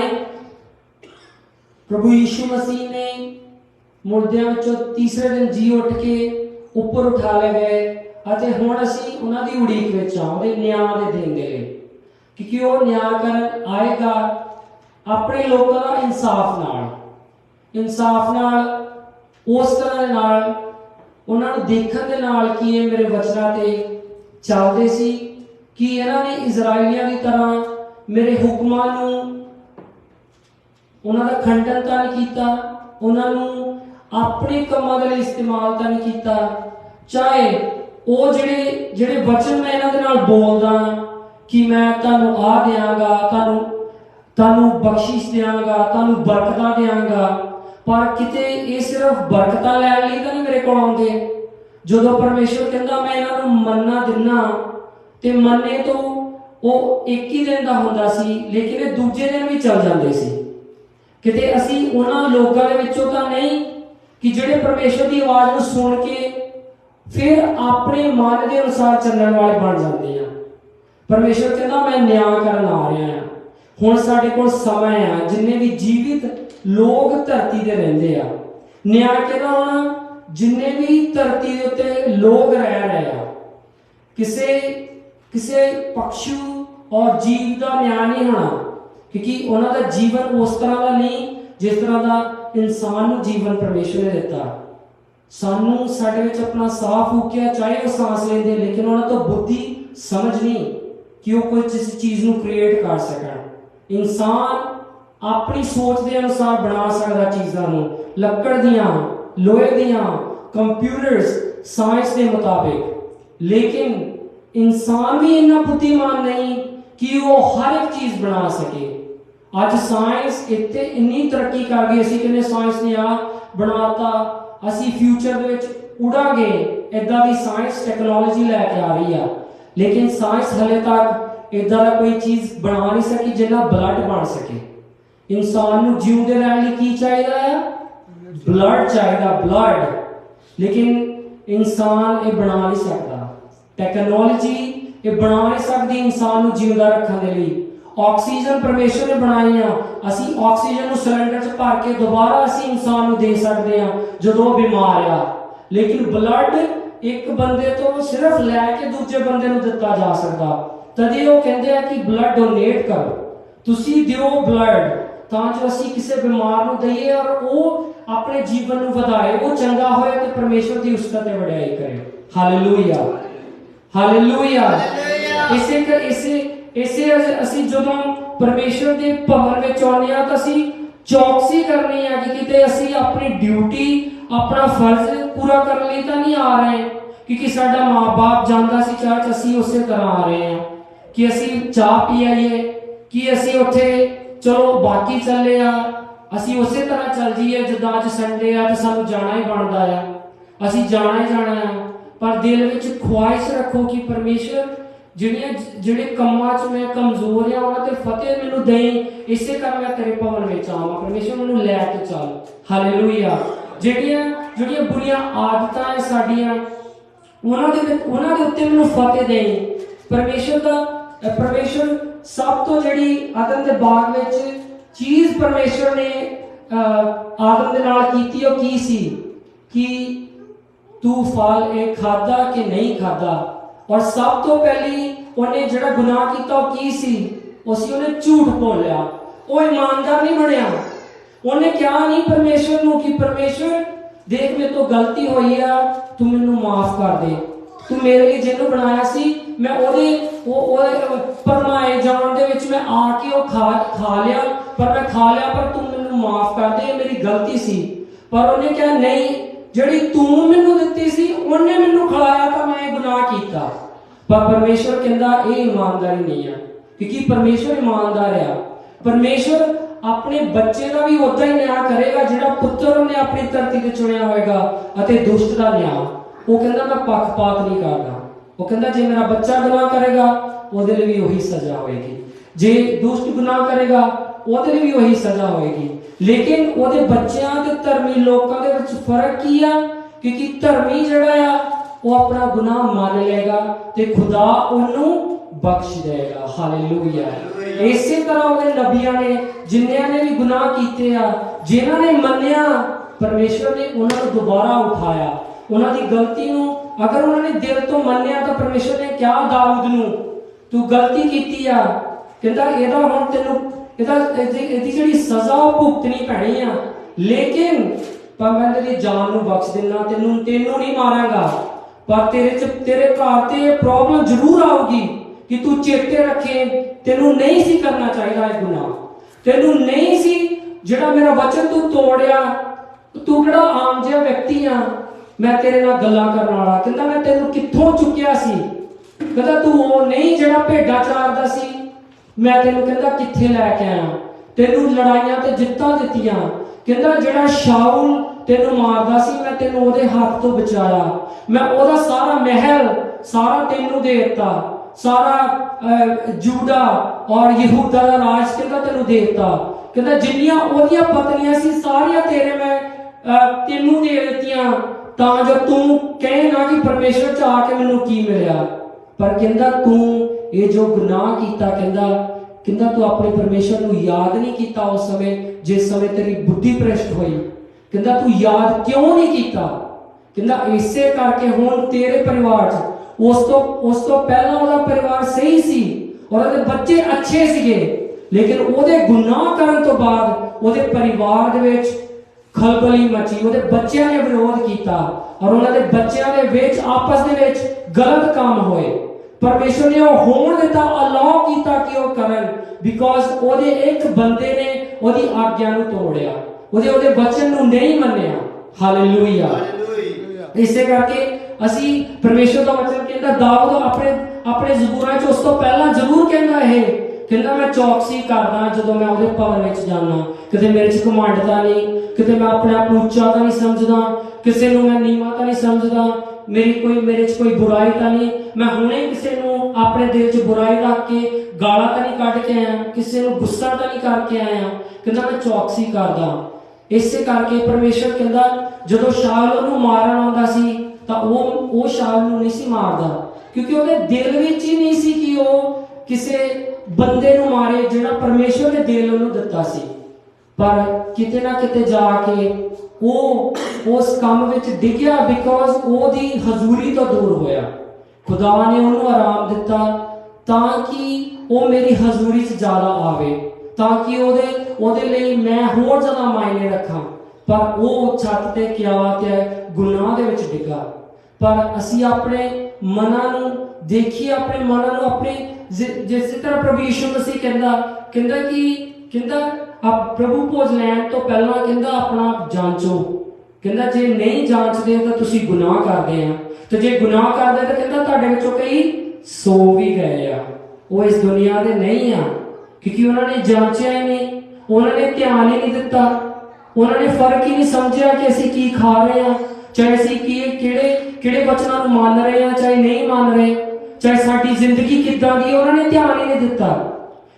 प्रभु यीशु मसीह ने मुर्दियां विचों तीसरे दिन जी उठ के ऊपर उठा ले गए अते हुण असीं उन्हां दी उड़ीक विच आ उहदे न्याय दे दिन दे लई, क्योंकि वो न्याय करन आएगा अपने लोकां दा इंसाफ नाल उस तरह नाल ਉਹਨਾਂ ਨੂੰ ਦੇਖਣ ਦੇ ਨਾਲ ਕੀ ਇਹ ਮੇਰੇ ਵਚਨਾਂ ਤੇ ਚੱਲਦੇ ਸੀ ਕਿ ਇਹਨਾਂ ਨੇ ਇਜ਼ਰਾਈਲੀਆਂ ਦੀ ਤਰ੍ਹਾਂ ਮੇਰੇ ਹੁਕਮਾਂ ਨੂੰ ਉਹਨਾਂ ਦਾ ਖੰਡਨ ਤਾਂ ਨਹੀਂ ਕੀਤਾ, ਉਹਨਾਂ ਨੂੰ ਆਪਣੇ ਕੰਮਾਂ ਦੇ ਲਈ ਇਸਤੇਮਾਲ ਤਾਂ ਨਹੀਂ ਕੀਤਾ। ਚਾਹੇ ਉਹ ਜਿਹੜੇ ਵਚਨ ਮੈਂ ਇਹਨਾਂ ਦੇ ਨਾਲ ਬੋਲਦਾ ਕਿ ਮੈਂ ਤੁਹਾਨੂੰ ਆ ਦਿਆਂਗਾ, ਤੁਹਾਨੂੰ ਬਖਸ਼ਿਸ਼ ਦਿਆਂਗਾ, ਤੁਹਾਨੂੰ ਬਰਕਤਾਂ ਦਿਆਂਗਾ, ਪਰ ਕਿਤੇ ਇਹ ਸਿਰਫ ਬਰਕਤਾਂ ਲੈਣ ਲਈ ਤਾਂ ਨਹੀਂ ਮੇਰੇ ਕੋਲ ਆਉਂਦੇ। ਜਦੋਂ ਪਰਮੇਸ਼ਵਰ ਕਹਿੰਦਾ ਮੈਂ ਇਹਨਾਂ ਨੂੰ ਮੰਨਾ ਦਿੰਨਾ, ਤੇ ਮੰਨੇ ਤੋਂ ਉਹ ਇੱਕ ਹੀ ਦਿਨ ਦਾ ਹੁੰਦਾ ਸੀ, ਲੇਕਿਨ ਇਹ ਦੂਜੇ ਦਿਨ ਵੀ ਚੱਲ ਜਾਂਦੇ ਸੀ। ਕਿਤੇ ਅਸੀਂ ਉਹਨਾਂ ਲੋਕਾਂ ਦੇ ਵਿੱਚੋਂ ਤਾਂ ਨਹੀਂ ਕਿ ਜਿਹੜੇ ਪਰਮੇਸ਼ਵਰ ਦੀ ਆਵਾਜ਼ ਨੂੰ ਸੁਣ ਕੇ ਫਿਰ ਆਪਣੇ ਮਨ ਦੇ ਅਨੁਸਾਰ ਚੱਲਣ ਵਾਲੇ ਬਣ ਜਾਂਦੇ ਆ। ਪਰਮੇਸ਼ਵਰ ਕਹਿੰਦਾ ਮੈਂ ਨਿਆਂ ਕਰਨ ਆ ਰਿਹਾ ਹਾਂ। ਹੁਣ ਸਾਡੇ ਕੋਲ ਸਮਾਂ ਆ, ਜਿੰਨੇ ਵੀ ਜੀਵਿਤ ਲੋਕ ਧਰਤੀ ਤੇ ਰਹਿੰਦੇ ਆ, ਨਿਆਂ ਕਿਹਦਾ ਹੋਣਾ? ਜਿੰਨੇ ਵੀ ਧਰਤੀ ਦੇ ਉੱਤੇ ਲੋਕ ਰਹਿ ਰਹੇ ਆ, ਕਿਸੇ ਪਕਸ਼ੂ ਔਰ ਜੀਵ ਦਾ ਨਿਆਂ ਨਹੀਂ ਹੋਣਾ, ਕਿਉਂਕਿ ਉਹਨਾਂ ਦਾ ਜੀਵਨ ਉਸ ਤਰ੍ਹਾਂ ਦਾ ਨਹੀਂ ਜਿਸ ਤਰ੍ਹਾਂ ਦਾ ਇਨਸਾਨ ਨੂੰ ਜੀਵਨ ਪਰਮੇਸ਼ਵਰ ਨੇ ਦਿੱਤਾ। ਸਾਨੂੰ ਸਾਡੇ ਵਿੱਚ ਆਪਣਾ ਸਾਹ ਫੂਕਿਆ, ਚਾਹੇ ਉਹ ਸਾਂਸ ਲੈਂਦੇ, ਲੇਕਿਨ ਉਹਨਾਂ ਤੋਂ ਬੁੱਧੀ ਸਮਝ ਨਹੀਂ ਕਿ ਉਹ ਕੋਈ ਚੀਜ਼ ਨੂੰ ਕ੍ਰੀਏਟ ਕਰ ਸਕਣ। ਇਨਸਾਨ ਆਪਣੀ ਸੋਚ ਦੇ ਅਨੁਸਾਰ ਬਣਾ ਸਕਦਾ ਚੀਜ਼ਾਂ ਨੂੰ, ਲੱਕੜ ਦੀਆਂ, ਲੋਹੇ ਦੀਆਂ, ਕੰਪਿਊਟਰਸ, ਸਾਇੰਸ ਦੇ ਮੁਤਾਬਿਕ, ਲੇਕਿਨ ਇਨਸਾਨ ਵੀ ਇੰਨਾ ਬੁੱਧੀਮਾਨ ਨਹੀਂ ਕਿ ਉਹ ਹਰ ਇੱਕ ਚੀਜ਼ ਬਣਾ ਸਕੇ। ਅੱਜ ਸਾਇੰਸ ਇੱਥੇ ਇੰਨੀ ਤਰੱਕੀ ਕਰ ਗਈ, ਅਸੀਂ ਕਹਿੰਦੇ ਸਾਇੰਸ ਨੇ ਆ ਬਣਾਤਾ, ਅਸੀਂ ਫਿਊਚਰ ਦੇ ਵਿੱਚ ਉਡਾਂਗੇ, ਇਦਾਂ ਦੀ ਸਾਇੰਸ ਟੈਕਨੋਲੋਜੀ ਲੈ ਕੇ ਆ ਰਹੀ ਆ, ਲੇਕਿਨ ਸਾਇੰਸ ਹਲੇ ਤੱਕ ਇਦਾਂ ਦਾ ਕੋਈ ਚੀਜ਼ ਬਣਾ ਨਹੀਂ ਸਕੀ ਜਿੰਨਾ ਬਲੱਡ ਬਣ ਸਕੇ। ਇਨਸਾਨ ਨੂੰ ਜਿਉਂਦੇ ਰਹਿਣ ਲਈ ਕੀ ਚਾਹੀਦਾ ਆ? ਬਲੱਡ ਚਾਹੀਦਾ, ਬਲੱਡ। ਲੇਕਿਨ ਇਨਸਾਨ ਇਹ ਬਣਾ ਨਹੀਂ ਸਕਦਾ, ਟੈਕਨੋਲੋਜੀ ਇਹ ਬਣਾ ਨਹੀਂ ਸਕਦੀ ਇਨਸਾਨ ਨੂੰ ਜਿਉਂਦਾ ਰੱਖਣ ਦੇ ਲਈ। ਆਕਸੀਜਨ ਪਰਮੇਸ਼ਰ ਨੇ ਬਣਾਈ ਆ, ਅਸੀਂ ਆਕਸੀਜਨ ਨੂੰ ਸਿਲੰਡਰ 'ਚ ਭਰ ਕੇ ਦੁਬਾਰਾ ਅਸੀਂ ਇਨਸਾਨ ਨੂੰ ਦੇ ਸਕਦੇ ਆ ਜਦੋਂ ਉਹ ਬਿਮਾਰ ਆ, ਲੇਕਿਨ ਬਲੱਡ ਇੱਕ ਬੰਦੇ ਤੋਂ ਸਿਰਫ ਲੈ ਕੇ ਦੂਜੇ ਬੰਦੇ ਨੂੰ ਦਿੱਤਾ ਜਾ ਸਕਦਾ। ਤਦੇ ਉਹ ਕਹਿੰਦੇ ਆ ਕਿ ਬਲੱਡ ਡੋਨੇਟ ਕਰੋ, ਤੁਸੀਂ ਦਿਓ ਬਲੱਡ, ਤਾਂ ਜੋ ਅਸੀਂ ਕਿਸੇ ਬਿਮਾਰ ਨੂੰ ਦਈਏ ਔਰ ਉਹ ਆਪਣੇ ਜੀਵਨ ਨੂੰ ਵਧਾਏ, ਉਹ ਚੰਗਾ ਹੋਏ ਤੇ ਪਰਮੇਸ਼ਰ ਦੀ ਉਸਤਤ ਤੇ ਵਡਿਆਈ ਕਰੇ। Hallelujah, hallelujah. ਇਸੇ ਅਸੀਂ ਜਦੋਂ ਪਰਮੇਸ਼ਰ ਦੇ ਭਵਨ ਵਿੱਚ ਆਉਂਦੇ ਆ ਤਾਂ ਅਸੀਂ ਚੌਕਸੀ ਕਰਨੀ ਹੈ ਕਿ ਕਿਤੇ ਅਸੀਂ ਆਪਣੀ ਡਿਊਟੀ, ਆਪਣਾ ਫਰਜ਼ ਪੂਰਾ ਕਰਨ ਲਈ ਤਾਂ ਨਹੀਂ ਆ ਰਹੇ ਕਿਉਂਕਿ ਸਾਡਾ ਮਾਂ-ਬਾਪ ਜਾਂਦਾ ਸੀ ਚਰਚ, ਅਸੀਂ ਉਸੇ ਤਰ੍ਹਾਂ ਆ ਰਹੇ ਹਾਂ ਕਿ ਅਸੀਂ ਚਾਹ ਪੀ ਆਈਏ, ਕਿ ਅਸੀਂ ਉੱਥੇ ਚਲੋ ਬਾਕੀ ਚੱਲੇ ਆ, ਅਸੀਂ ਉਸੇ ਤਰ੍ਹਾਂ ਚੱਲ ਜਾਈਏ ਜਿੱਦਾਂ ਅੱਜ ਸੰਡੇ ਆ ਤਾਂ ਸਾਨੂੰ ਜਾਣਾ ਹੀ ਬਣਦਾ ਆ, ਅਸੀਂ ਜਾਣਾ ਹੀ ਜਾਣਾ ਆ। ਪਰ ਦਿਲ ਵਿੱਚ ਖੁਆਇਸ਼ ਰੱਖੋ ਕਿ ਪਰਮੇਸ਼ਰ ਜਿਹੜੇ ਕੰਮਾਂ 'ਚ ਮੈਂ ਕਮਜ਼ੋਰ ਆ ਉਹਨਾਂ ਤੇ ਫਤਿਹ ਮੈਨੂੰ ਦੇਈ, ਇਸੇ ਕਾਰਨ ਮੈਂ ਤੇਰੇ ਭਵਨ ਵਿੱਚ ਆਵਾਂ। ਪਰਮੇਸ਼ਰ ਮੈਨੂੰ ਲੈ ਕੇ ਚੱਲ। ਹਾਲੇਲੂਇਆ। ਜਿਹੜੀਆਂ ਬੁਰੀਆਂ ਆਦਤਾਂ ਹੈ ਸਾਡੀਆਂ, ਉਹਨਾਂ ਦੇ ਉੱਤੇ ਮੈਨੂੰ ਫਤਿਹ ਦੇਈ। ਪਰਮੇਸ਼ਰ ਸਭ ਤੋਂ ਜਿਹੜੀ ਆਦਮ ਦੇ ਬਾਗ ਵਿੱਚ ਚੀਜ਼ ਪਰਮੇਸ਼ਰ ਨੇ ਆਦਮ ਦੇ ਨਾਲ ਕੀਤੀ, ਉਹ ਕੀ ਸੀ ਕਿ ਤੂੰ ਫਲ ਇਹ ਖਾਦਾ ਕਿ ਨਹੀਂ ਖਾਦਾ। ਔਰ ਸਭ ਤੋਂ ਪਹਿਲੀ ਉਹਨੇ ਜਿਹੜਾ ਗੁਨਾਹ ਕੀਤਾ ਉਹ ਕੀ ਸੀ? ਉਹਨੇ ਝੂਠ ਬੋਲਿਆ, ਉਹ ਇਮਾਨਦਾਰ ਨਹੀਂ ਬਣਿਆ। ਉਹਨੇ ਕਿਹਾ ਨਹੀਂ ਪਰਮੇਸ਼ਰ ਨੂੰ ਕਿ ਪਰਮੇਸ਼ਰ ਦੇਖ ਮੇਰੇ ਤੋਂ ਗਲਤੀ ਹੋਈ ਆ, ਤੂੰ ਮੈਨੂੰ ਮਾਫ ਕਰ ਦੇ, ਤੂੰ ਮੇਰੇ ਲਈ ਜਿਹਨੂੰ ਬਣਾਇਆ ਸੀ ਮੈਂ ਉਹਦੇ ਪਰਮਾਏ ਜਾਣ ਦੇ ਵਿੱਚ ਮੈਂ ਆ ਕੇ ਉਹ ਖਾ ਲਿਆ, ਪਰ ਤੂੰ ਮੈਨੂੰ ਮਾਫ ਕਰ ਦੇ, ਮੇਰੀ ਗਲਤੀ ਸੀ। ਪਰ ਉਹਨੇ ਕਿਹਾ ਨਹੀਂ, ਜਿਹੜੀ ਤੂੰ ਮੈਨੂੰ ਦਿੱਤੀ ਸੀ ਉਹਨੇ ਮੈਨੂੰ ਖਿਲਾਇਆ ਤਾਂ ਮੈਂ ਗੁਨਾਹ ਕੀਤਾ। ਪਰ ਪਰਮੇਸ਼ਰ ਕਹਿੰਦਾ ਇਹ ਇਮਾਨਦਾਰੀ ਨਹੀਂ ਆ, ਕਿਉਂਕਿ ਪਰਮੇਸ਼ਰ ਇਮਾਨਦਾਰ ਆ। ਪਰਮੇਸ਼ਰ ਆਪਣੇ ਬੱਚੇ ਦਾ ਵੀ ਉਦਾਂ ਹੀ ਨਿਆਂ ਕਰੇਗਾ ਜਿਹੜਾ ਪੁੱਤਰ ਉਹਨੇ ਆਪਣੀ ਧਰਤੀ ਤੇ ਚੁਣਿਆ ਹੋਏਗਾ, ਅਤੇ ਦੁਸ਼ਟ ਦਾ ਨਿਆਂ ਉਹ ਕਹਿੰਦਾ ਮੈਂ ਪੱਖਪਾਤ ਨਹੀਂ ਕਰਦਾ। ਉਹ ਕਹਿੰਦਾ ਜੇ ਮੇਰਾ ਬੱਚਾ ਗੁਨਾਹ ਕਰੇਗਾ ਉਹਦੇ ਲਈ ਵੀ ਉਹੀ ਸਜ਼ਾ ਹੋਏਗੀ, ਜੇ ਦੁਸ਼ਟ ਗੁਨਾਹ ਕਰੇਗਾ ਉਹਦੇ ਲਈ ਵੀ ਉਹੀ ਸਜ਼ਾ ਹੋਏਗੀ। ਲੇਕਿਨ ਉਹਦੇ ਬੱਚਿਆਂ ਤੇ ਧਰਮੀ ਲੋਕਾਂ ਦੇ ਵਿੱਚ ਫਰਕ ਕੀ ਆ? ਕਿਉਂਕਿ ਧਰਮੀ ਜਿਹੜਾ ਆ ਉਹ ਆਪਣਾ ਗੁਨਾਹ ਮੰਨ ਲਏਗਾ ਤੇ ਖੁਦਾ ਉਹਨੂੰ ਬਖਸ਼ ਦੇਗਾ। ਹਾਲੇਲੂਇਆ। ਇਸੇ ਤਰ੍ਹਾਂ ਉਹਦੇ ਨਬੀਆਂ ਨੇ ਜਿਨ੍ਹਾਂ ਨੇ ਵੀ ਗੁਨਾਹ ਕੀਤੇ ਆ, ਜਿਨ੍ਹਾਂ ਨੇ ਮੰਨਿਆ, ਪਰਮੇਸ਼ਰ ਨੇ ਉਹਨਾਂ ਨੂੰ ਦੁਬਾਰਾ ਉਠਾਇਆ। ਉਹਨਾਂ ਦੀ ਗਲਤੀ ਨੂੰ ਅਗਰ ਉਹਨਾਂ ਨੇ ਦਿਲ ਤੋਂ ਮੰਨਿਆ ਤਾਂ ਪਰਮੇਸ਼ਰ ਨੇ ਕਿਹਾ ਦਾਊਦ ਨੂੰ ਤੂੰ ਗਲਤੀ ਕੀਤੀ ਆ, ਕਹਿੰਦਾ ਇਹਦਾ ਹੁਣ ਤੈਨੂੰ ਇਹਦੀ ਜਿਹੜੀ ਸਜ਼ਾ ਉਹ ਭੁਗਤਣੀ ਪੈਣੀ ਆ। ਲੇਕਿਨ पर मैं तेरी जान नूं बख्श देना, तेनू नहीं मारांगा, पर तेरे घर ते प्रॉब्लम जरूर आऊगी कि तू चेते रखे तेनू नहीं सी करना चाहिए ये गुनाह, तेनू नहीं सी जेड़ा मेरा वचन तू तोड़िया, तू केड़ा आम जिहा व्यक्ति आ, मैं तेरे नाल गल्लां करन वाला, कहंदा मैं तेनू कित्थों चुक्या सी, कहंदा तू वो नहीं जेड़ा भेड्डां चारदा सी, मैं तेनू कहंदा कित्थे लैके आया, तेनू लड़ाइयां ते जित्तां दित्तियां, कहंदा जेड़ा शाऊल तेनू मारदा सी मैं तेनू ओदे हाथ तो बचाया, मैं ओदा सारा महल सारा तेनू दे दित्ता, सारा जूडा और यहूदा दा राज कहंदा तेनू दे दित्ता, कहंदा जिन्नियां ओदियां पत्नियां सी सारियां तेरे मैं तेनू दे दित्तियां, तां जो तू कहे ना कि परमेश्वर च आके मैनू की मिलिया, पर कहंदा तू ये जो गुनाह कीता, कहंदा तू अपने परमेश्वर नू याद नहीं कीता उस समय जिस समय तेरी बुद्धि भ्रष्ट होई, कहंदा तू याद क्यों नहीं कीता, कहंदा इसे करके हुण तेरे परिवार च उस तो पहला ओदा परिवार सही सी और ओदे बच्चे अच्छे सीगे, लेकिन ओदे गुनाह करन तो बाद ओदे परिवार दे विच खलबली मची, ओदे बच्चों ने विरोध किया और उन्होंने बच्चों के विच आपस दे विच गलत काम होए, परमेश्वर ने वो होण दिता, अलाउ किया कि वो करन, बिकॉज ओदे एक बंदे ने ओदी आज्ञा नूं तोड़िया, ओदे वचन नूं नहीं मन्निया। हालेलुया। इसे करके असी परमेश्वर का वचन कहंदा, दाऊद अपने ज़बूरां च उस तो पहला जरूर कहंदा है, कहंदा मैं चौकसी करदा जदों मैं ओदे भवन विच जाना, किते मेरे च घमंड तां नहीं, किते मैं अपने आप नूं उच्चा तां नहीं समझदा, किसे नूं मैं नीवां तां नहीं समझदा, मेरे च कोई बुराई तां नहीं, मैं हुणे किसे नूं अपने दिल च बुराई रख के गालां तां नहीं कढ के आया, किसे नूं गुस्सा तां नहीं करके आया, कहंदा मैं चौकसी करदा। इसे करके परमेश्वर कहंदा जदों शाऊल ओनूं मारन आउंदा सी तां वो शाऊल नूं नहीं सी मारदा, क्योंकि ओहदे दिल विच ही नहीं सी कि वो किसे बंदे नूं मारे जिहड़ा परमेश्वर ने दिल ओनूं दित्ता सी, पर किते ना किते जाके वो उस काम विच डिग्या, बिकॉज ओदी हजूरी तो दूर होया, खुदा ने ओनूं आराम दित्ता ताकि वो मेरी हजूरी च ज्यादा आवे, ताकि ओदे लिए मैं होर ज्यादा मायने रखा, पर वो छत ते क्या ते गुनाह दे विच डिगा। पर असी अपने मनां नूं देखिए, अपने मनां नूं अपने जिस तरह प्रभु यीशु मसीह कहंदा आप प्रभु भोज लैण तो पहला कहंदा अपना जांचो, कहंदा जे नहीं जांचदे तो तुसी गुनाह करदे आ, तो जे गुनाह करदे तो कहंदा तुहाडे विचों कई सो भी गए आ, वो इस दुनिया दे नहीं आ, क्योंकि उन्होंने जांचिया ही नहीं, उन्होंने ध्यान ही नहीं दिता, उन्होंने फर्क ही नहीं समझिया कि असी की खा रहे हैं, चाहे असी किहड़े वचनां नूं मान रहे हैं चाहे नहीं मान रहे, चाहे साडी जिंदगी किद्दां दी, उन्होंने ध्यान ही नहीं दिता।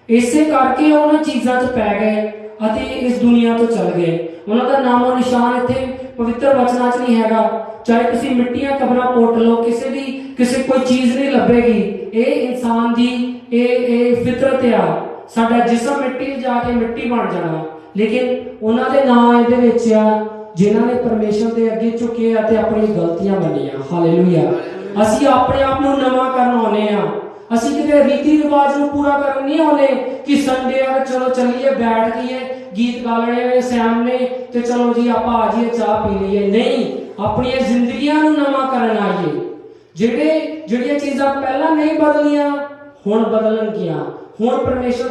इसे करके उन्होंने चीज़ां च पै गए अते इस दुनिया तो चल गए, उन्होंने नामो निशान इत्थे पवित्र वचनां च नहीं हैगा, चाहे तुसी मिट्टियां कबरां पुट लो, किसी कोई चीज़ नहीं लभेगी, ये इंसान दी ये फितरत आ, साडा जिस्म मिट्टी जाके मिट्टी बन जाना, लेकिन उन्होंने नाम इहदे विच आ जिन्होंने परमेश्वर के अगे झुके अते अपनी गलतियां मन्नियां। हालेलुया। असी अपने आप नूं नवां करन आउणे आ, असी किते रीति रिवाज नूं पूरा करन नहीं आउणे कि संडे आ चलो चलिए बैठ जाइए गीत गा लेने सैम ने ते चलो जी आपां आ जाइए चाह पी लीए, नहीं, अपनी जिंदगियां नूं नवां करन आइए, ਜਿਹੜੀਆਂ चीज़ां पहला नहीं बदलियां हुण बदलणगियां, हुण परमेश्वर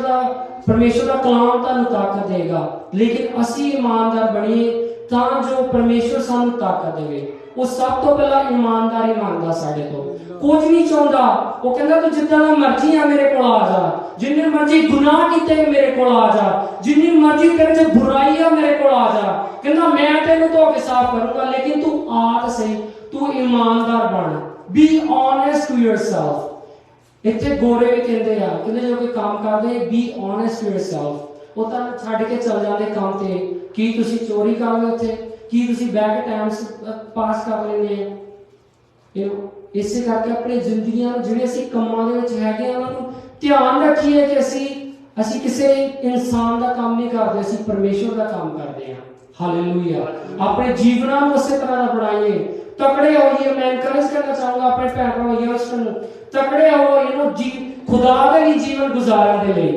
का कलाम तुहानूं ताकत देगा, लेकिन असी ईमानदार बणीए तां जो परमेश्वर सानूं ताकत देवे। वो सब तो पहला ईमानदारी मंगदा साडे तो, कुछ नहीं चाहुंदा, वो कहंदा तू जिद्दां दा मर्जी आ मेरे कोल आ जा, जिन्ने मर्जी गुनाह कीते मेरे कोल आ जा, जिन्नी मर्जी तेरे च बुराई आ मेरे कोल आ जा, कहंदा मैं तैनूं धो के साफ करूंगा, लेकिन तू आ तां सही, तू ईमानदार बन, बी ऑनेस्ट टू योरसेल्फ। इत्थे गोरे भी कहंदे आ, कहंदे जो कोई काम करदे बी ऑनेस्ट टू योरसेल्फ, वो तां छड्ड के चल जांदे काम ते, की तुसी चोरी कर लओ उत्थे, की तुसी बैठ के टाइम पास कर लेंदे आ। इसे करके अपनी जिंदगियां जिहड़े असीं कम्मां दे विच हैगे आ उन्हां नूं ध्यान रखिए कि असीं किसी इंसान का काम नहीं करते, असीं परमेश्वर का काम करते हैं। हालेलुया। अपने जीवना नूं उसे तरह दा बनाइए, तकड़े होइए। मैं एनकरेज करना चाहूंगा अपने भैन भाई यंगस्टर नूं, तकड़े हो, खुदा दे लई जीवन गुजारन दे लई,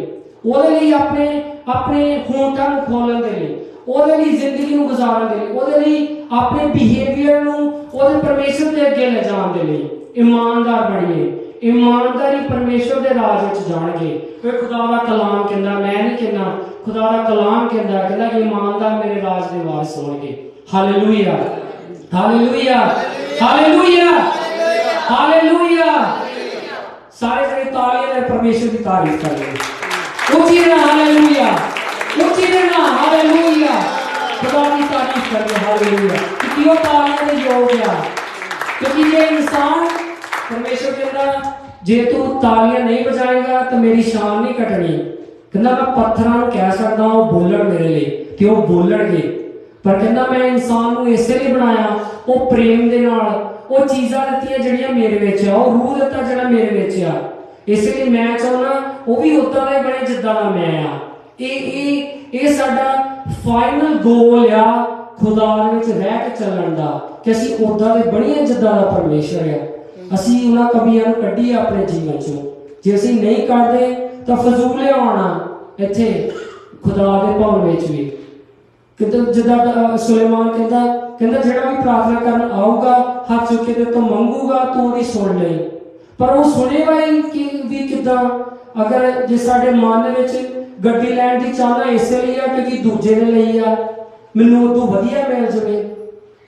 ਉਹਦੇ ਲਈ ਆਪਣੇ ਹੋਂਠਾਂ ਨੂੰ ਖੋਲਣ ਦੇ ਲਈ, ਉਹਦੇ ਲਈ ਜ਼ਿੰਦਗੀ ਨੂੰ ਗੁਜ਼ਾਰਨ ਦੇ ਲਈ, ਉਹਦੇ ਲਈ ਆਪਣੇ ਬਿਹੇਵੀਅਰ ਨੂੰ ਉਹਦੇ ਪਰਮੇਸ਼ਰ ਦੇ ਅੱਗੇ ਲੈ ਜਾਣ ਦੇ ਲਈ ਇਮਾਨਦਾਰ ਬਣੀਏ। ਇਮਾਨਦਾਰੀ ਪਰਮੇਸ਼ਰ ਦੇ ਰਾਜ ਵਿੱਚ ਜਾਣਗੇ। ਫਿਰ ਖੁਦਾ ਦਾ ਕਲਾਮ ਕਹਿੰਦਾ, ਮੈਂ ਨਹੀਂ ਕਹਿੰਦਾ, ਖੁਦਾ ਦਾ ਕਲਾਮ ਕਹਿੰਦਾ ਇਮਾਨਦਾਰ ਮੇਰੇ ਰਾਜ ਦੇ ਵਾਰਿਸ ਹੋਣਗੇ। Hallelujah, hallelujah, hallelujah, hallelujah. ਸਾਰੇ ਜਣੇ ਤਾਲੀਆਂ ਨਾਲ ਪਰਮੇਸ਼ਰ ਦੀ ਤਾਰੀਫ ਕਰੀਏ। ਉੱਚੀ ਨਾ ਹਾਲੇਲੂਇਆ, ਉੱਚੀ ਨਾ ਹਾਲੇਲੂਇਆ। ਖੁਦਾ ਦੀ ਤਾਰੀਫ ਕਰੀਏ। ਹਾਲੇਲੂਇਆ। ਕਿ ਉਹ ਤਾਲੀਆਂ ਦੇ ਯੋਗ ਆ, ਕਿਉਂਕਿ ਜੇ ਇਨਸਾਨ परमेश्वर कहता जे तू तालियां नहीं बजाएगा तो मेरी शान नहीं कटनी। कहना मैं पत्थरां नूं कह सकदा वो बोलण मेरे लिए कि वो बोलणगे, पर कहना मैं इंसान नूं इसे लिए बनाया वो प्रेम दे नाल वो चीज़ां दित्तियां जिहड़ियां मेरे विच आ, वो रूह दित्ता जिहड़ा मेरे विच आ। इसलिए मैं चाहुंदा वो भी उदां दा बने जिद्दां दा मैं आ। ये साडा फाइनल गोल आ खुदा दे विच रह के चलण दा कि असीं उदां दे बणीए जिद्दां दा परमेश्वर आ। ਅਸੀਂ ਉਹਨਾਂ ਕਮੀਆਂ ਨੂੰ ਕੱਢੀਏ ਆਪਣੇ ਜੀਵਨ ਚੋਂ। ਜੇ ਅਸੀਂ ਨਹੀਂ ਕਰਦੇ ਤਾਂ ਫਜ਼ੂਲ ਆਉਣਾ ਇੱਥੇ ਖੁਦਾ ਦੇ ਭਵਨ ਵਿੱਚ ਵੀ। ਕਿਤੇ ਜਿੱਦਾਂ ਸੁਲੇਮਾਨ ਕਹਿੰਦਾ ਜਿਹੜਾ ਵੀ ਪ੍ਰਾਰਥਨਾ ਕਰਨ ਆਊਗਾ ਹੱਥ ਚੁੱਕ ਕੇ ਤੇ ਤੋਂ ਮੰਗੂਗਾ ਤੂੰ ਉਹਦੀ ਸੁਣ ਲਈ। ਪਰ ਉਹ ਸੁਣੇਗਾ ਹੀ ਵੀ ਕਿੱਦਾਂ? ਅਗਰ ਜੇ ਸਾਡੇ ਮਨ ਵਿੱਚ ਗੱਡੀ ਲੈਣ ਦੀ ਚਾਹਨਾ ਇਸੇ ਲਈ ਆ ਕਿ ਦੂਜੇ ਦੇ ਲਈ ਆ, ਮੈਨੂੰ ਉਦੋਂ ਵਧੀਆ ਮਿਲ ਜਾਵੇ,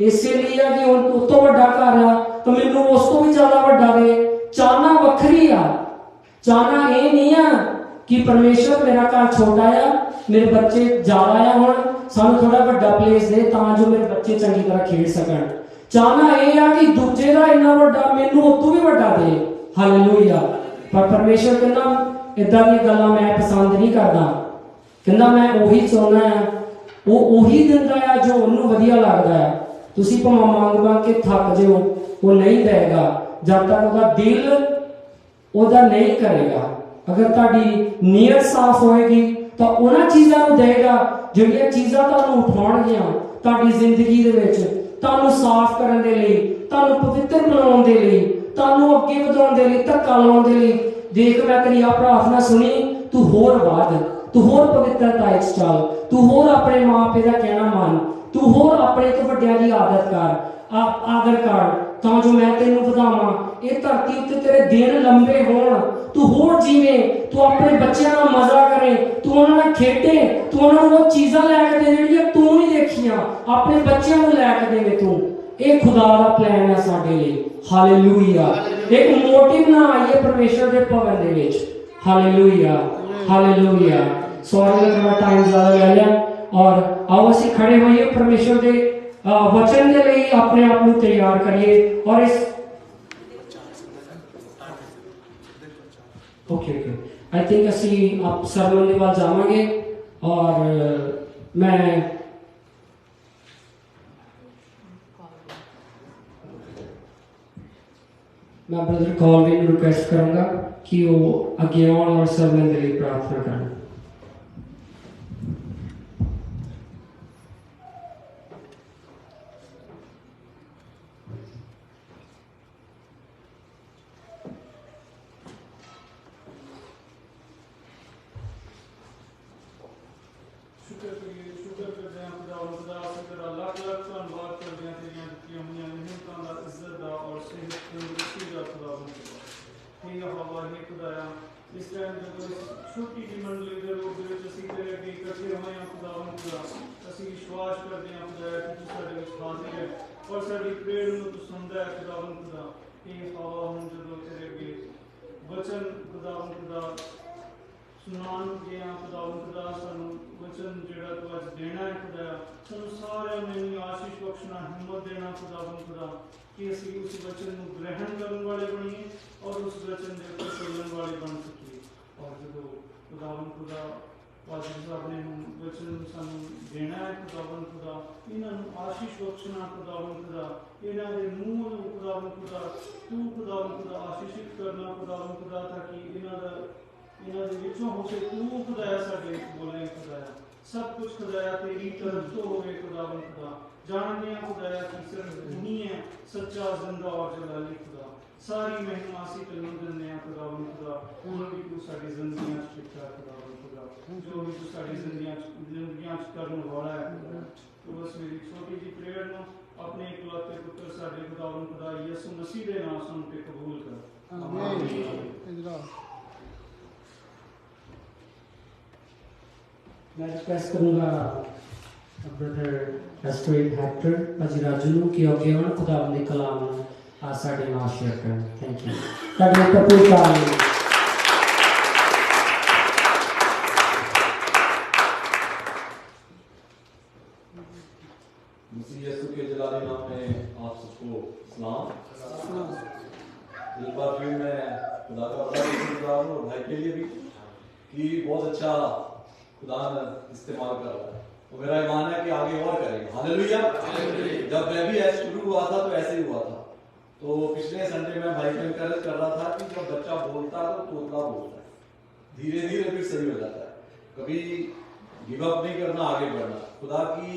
ਇਸੇ ਲਈ ਆ ਕਿ ਉਹ ਤੋਂ ਵੱਡਾ ਘਰ ਆ तो मैनू उस तो भी ज्यादा वड्डा दे। चाहना वखरी आ, चाहना ये नहीं आ कि परमेश्वर मेरा घर छोटा आ, मेरे बच्चे ज्यादा आ, हुण सानू थोड़ा वड्डा प्लेस दे तां जो मेरे बच्चे चंगी तरह खेड सकण। चाहना ये आ कि दूजे दा इन्ना वड्डा मैनू उतों भी वड्डा दे। हालेलूया। पर परमेश्वर कहना इदां दी गल्लां मैं पसंद नहीं करदा। कहना मैं ओही चाहुंदा आ, वो ओही दिंदा आ जो उन्नू वधिया लगदा है। तुसीं भावें मंग के थक जाओ, वो नहीं देगा जब तक उसका दिल ओदा नहीं करेगा। अगर ताड़ी नीयत साफ होएगी तो उन्हां चीज़ां नूं देगा जिहड़ियां चीज़ां तुहानूं उठाउणगियां ताड़ी जिंदगी दे विच, तुहानूं साफ करन दे लई, तुहानूं पवित्र बनाउण दे लई, तुहानूं अग्गे वधाउण दे लई, धक्का लाउण दे लई। देख मैं तेरी आ प्रार्थना सुनी, तू होर वध, तू होर पवित्रता विच चल, तू होर अपने मां पिओ दा कहना मन, तू होर अपने तो वड्डियां दी आदत कर, आदर कर, तां जो मैं तेनू वधावां। ये धरती उत्ते तेरे दिन लंबे होण, तू होर जीवे, तू अपने बच्चों नाल मजा करे, तू उन्हां नाल खेडे, तू उन्हां नूं वो चीज़ां लैके दे जिहड़ियां तू नहीं देखियां, अपने बच्चों नूं लैके देवे तू। ये खुदा दा प्लान है साडे लई। हालेलूया। एक मोटिव ना आइए परमेश्वर दे भवन दे विच। Hallelujah, hallelujah. सॉरी थोड़ा टाइम ज़्यादा ले लिया, और आओ असीं खड़े होइए परमेश्वर दे वचन के लिए अपने आप को तैयार करिए। और इस ओके आई थिंक असी आप सरमन के बाद जावांगे, और मैं ब्रदर कॉलविन रिक्वेस्ट करूंगा कि वो आगे आउण और सरमन के लिए प्रार्थना करें। इस टाइम जो छोटी जी मंडली के लोग असीं तेरे अगे इकट्ठे होए हैं खुदावंद खुदा, असीं विश्वास करते हैं खुदा कि तू साडे विच हाजिर है और साडी प्रेयर नूं तू सुनदा है खुदावंद खुदा। हे हवा हम जो तेरे अगे वचन खुदावंद खुदा सुनान गए हैं खुदावंद खुदा, सानू वचन जिहड़ा तू अज देना है खुदा, सानू सारे नूं आशीष बख्शना, हिम्मत देना खुदावंद खुदा कि असीं उस वचन नूं ग्रहण करने वाले बणीए और उस वचन के ऊपर चलने वाले बन सकीए। और जो खुदावंद खुदा पादरी साहब ने वचन सानू देना है खुदावंद खुदा, इन्होंने आशीष बख्शना खुदावंद खुदा, इन्होंने मुंह नूं खुदावंद खुदा तू खुदावंद खुदा आशीषित करना खुदावंद खुदा, ताकि इन्हों दे विचों हो से तू खुदाया साडे बोले खुदाया सब कुछ खुदाया तेरी तरफ तो होवे खुदावन खुदा। जानते हैं खुदाया कि सिर्फ तू ही है सच्चा जिंदा और जलाली खुदा। सारी महिमा से तैनूं दिंदे हैं खुदावन खुदा। जो भी तू साडी जिंदगियां च किता खुदावन खुदा, जो भी तू साडी जिंदगियां च करने वाला है खुदा। तो बस मेरी छोटी जी प्रेयर नो अपने इकलौते पुत्र साडे खुदावन खुदा यीशु मसीह दे नाम सुन के कबूल कर। आमीन। मैं रिक्वेस्ट करूंगा ब्रदर एस्ट्रेड हैक्टर भाजी राजू ਨੂੰ ਕਿ ਅੱਗੇ ਹੁਣ ਖੁਦਾਵੰਦ ਦੇ ਕਲਾਮ ਨੂੰ ਆ ਸਾਡੇ ਨਾਲ ਸ਼ੇਅਰ ਕਰਨ। Thank you. ਤੁਹਾਡੇ ਕਪੂਰ ਕਾਲ मसीह यीशु के जलाली नाम में आप सबको सलाम। एक बार फिर मैं खुदा का बड़ा शुक्रगुजार हूँ और भाई के लिए भी कि बहुत अच्छा खुदा ने इस्तेमाल कर रहा है और मेरा ईमान है कि आगे और करेंगे। हालेलुया। जब मैं भी ऐसे शुरू हुआ था तो ऐसे ही हुआ था। तो पिछले संडे में भाई को एनकरेज कर रहा था कि जब बच्चा बोलता है तो तोतला बोलता है, धीरे धीरे फिर सही हो जाता है। कभी गिव अप नहीं करना, आगे बढ़ना। खुदा की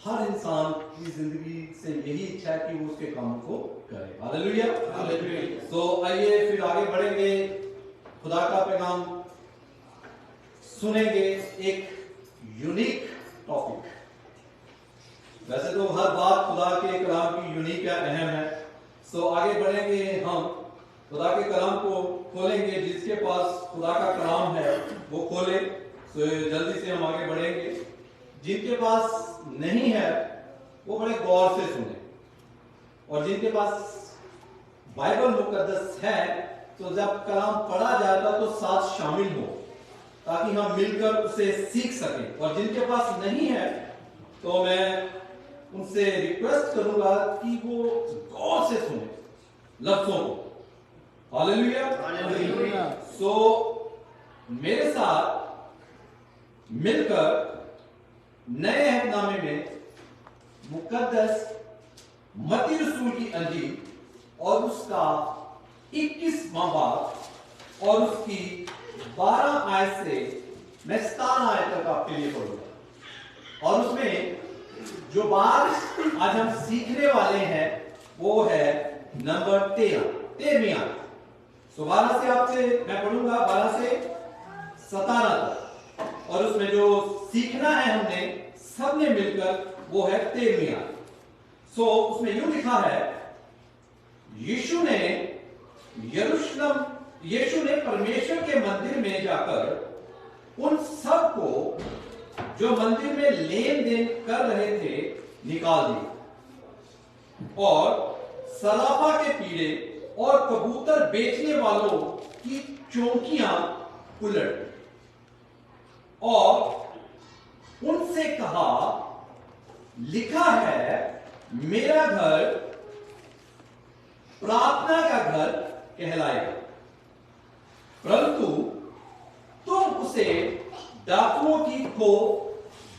हर इंसान की जिंदगी से यही इच्छा है कि वो उसके काम को करे। हालेलुया। तो आइए फिर आगे बढ़ेंगे, खुदा का पैगाम सुनेंगे, एक यूनिक टॉपिक। वैसे तो हर बात खुदा के कलाम की यूनिक है, अहम है। सो आगे बढ़ेंगे, हम खुदा के कलाम को खोलेंगे। जिसके पास खुदा का कलाम है वो खोले। सो जल्दी से हम आगे बढ़ेंगे। जिनके पास नहीं है वो बड़े गौर से सुने, और जिनके पास बाइबल मुकद्दस है तो जब कलाम पढ़ा जाएगा तो साथ शामिल हो, ताकि हम मिलकर उसे सीख सकें। और जिनके पास नहीं है तो मैं उनसे रिक्वेस्ट करूंगा कि वो गौर से सुने लफ्जों को। हालेलुया। सो मेरे साथ मिलकर नए अहदनामे में मुकद्दस मत्ती रसूल की अंजील और उसका 21वां बाब और उसकी 12 आयत से मैं 17 आयत तक आपके लिए पढ़ूंगा। और उसमें जो बात आज हम सीखने वाले हैं वो है नंबर 13वीं आयत। सो 12 से आपसे मैं पढ़ूंगा 12 से 17 तक, और उसमें जो सीखना है हमने सबने मिलकर वो है 13वीं आयत। सो उसमें यूं लिखा है, यीशु ने परमेश्वर के मंदिर में जाकर उन सब को जो मंदिर में लेन देन कर रहे थे निकाल दिया, और सराफा के पीड़े और कबूतर बेचने वालों की चौकियां उलट दी और उनसे कहा, लिखा है मेरा घर प्रार्थना का घर कहलाएगा, परंतु तुम उसे डाकुओं की खो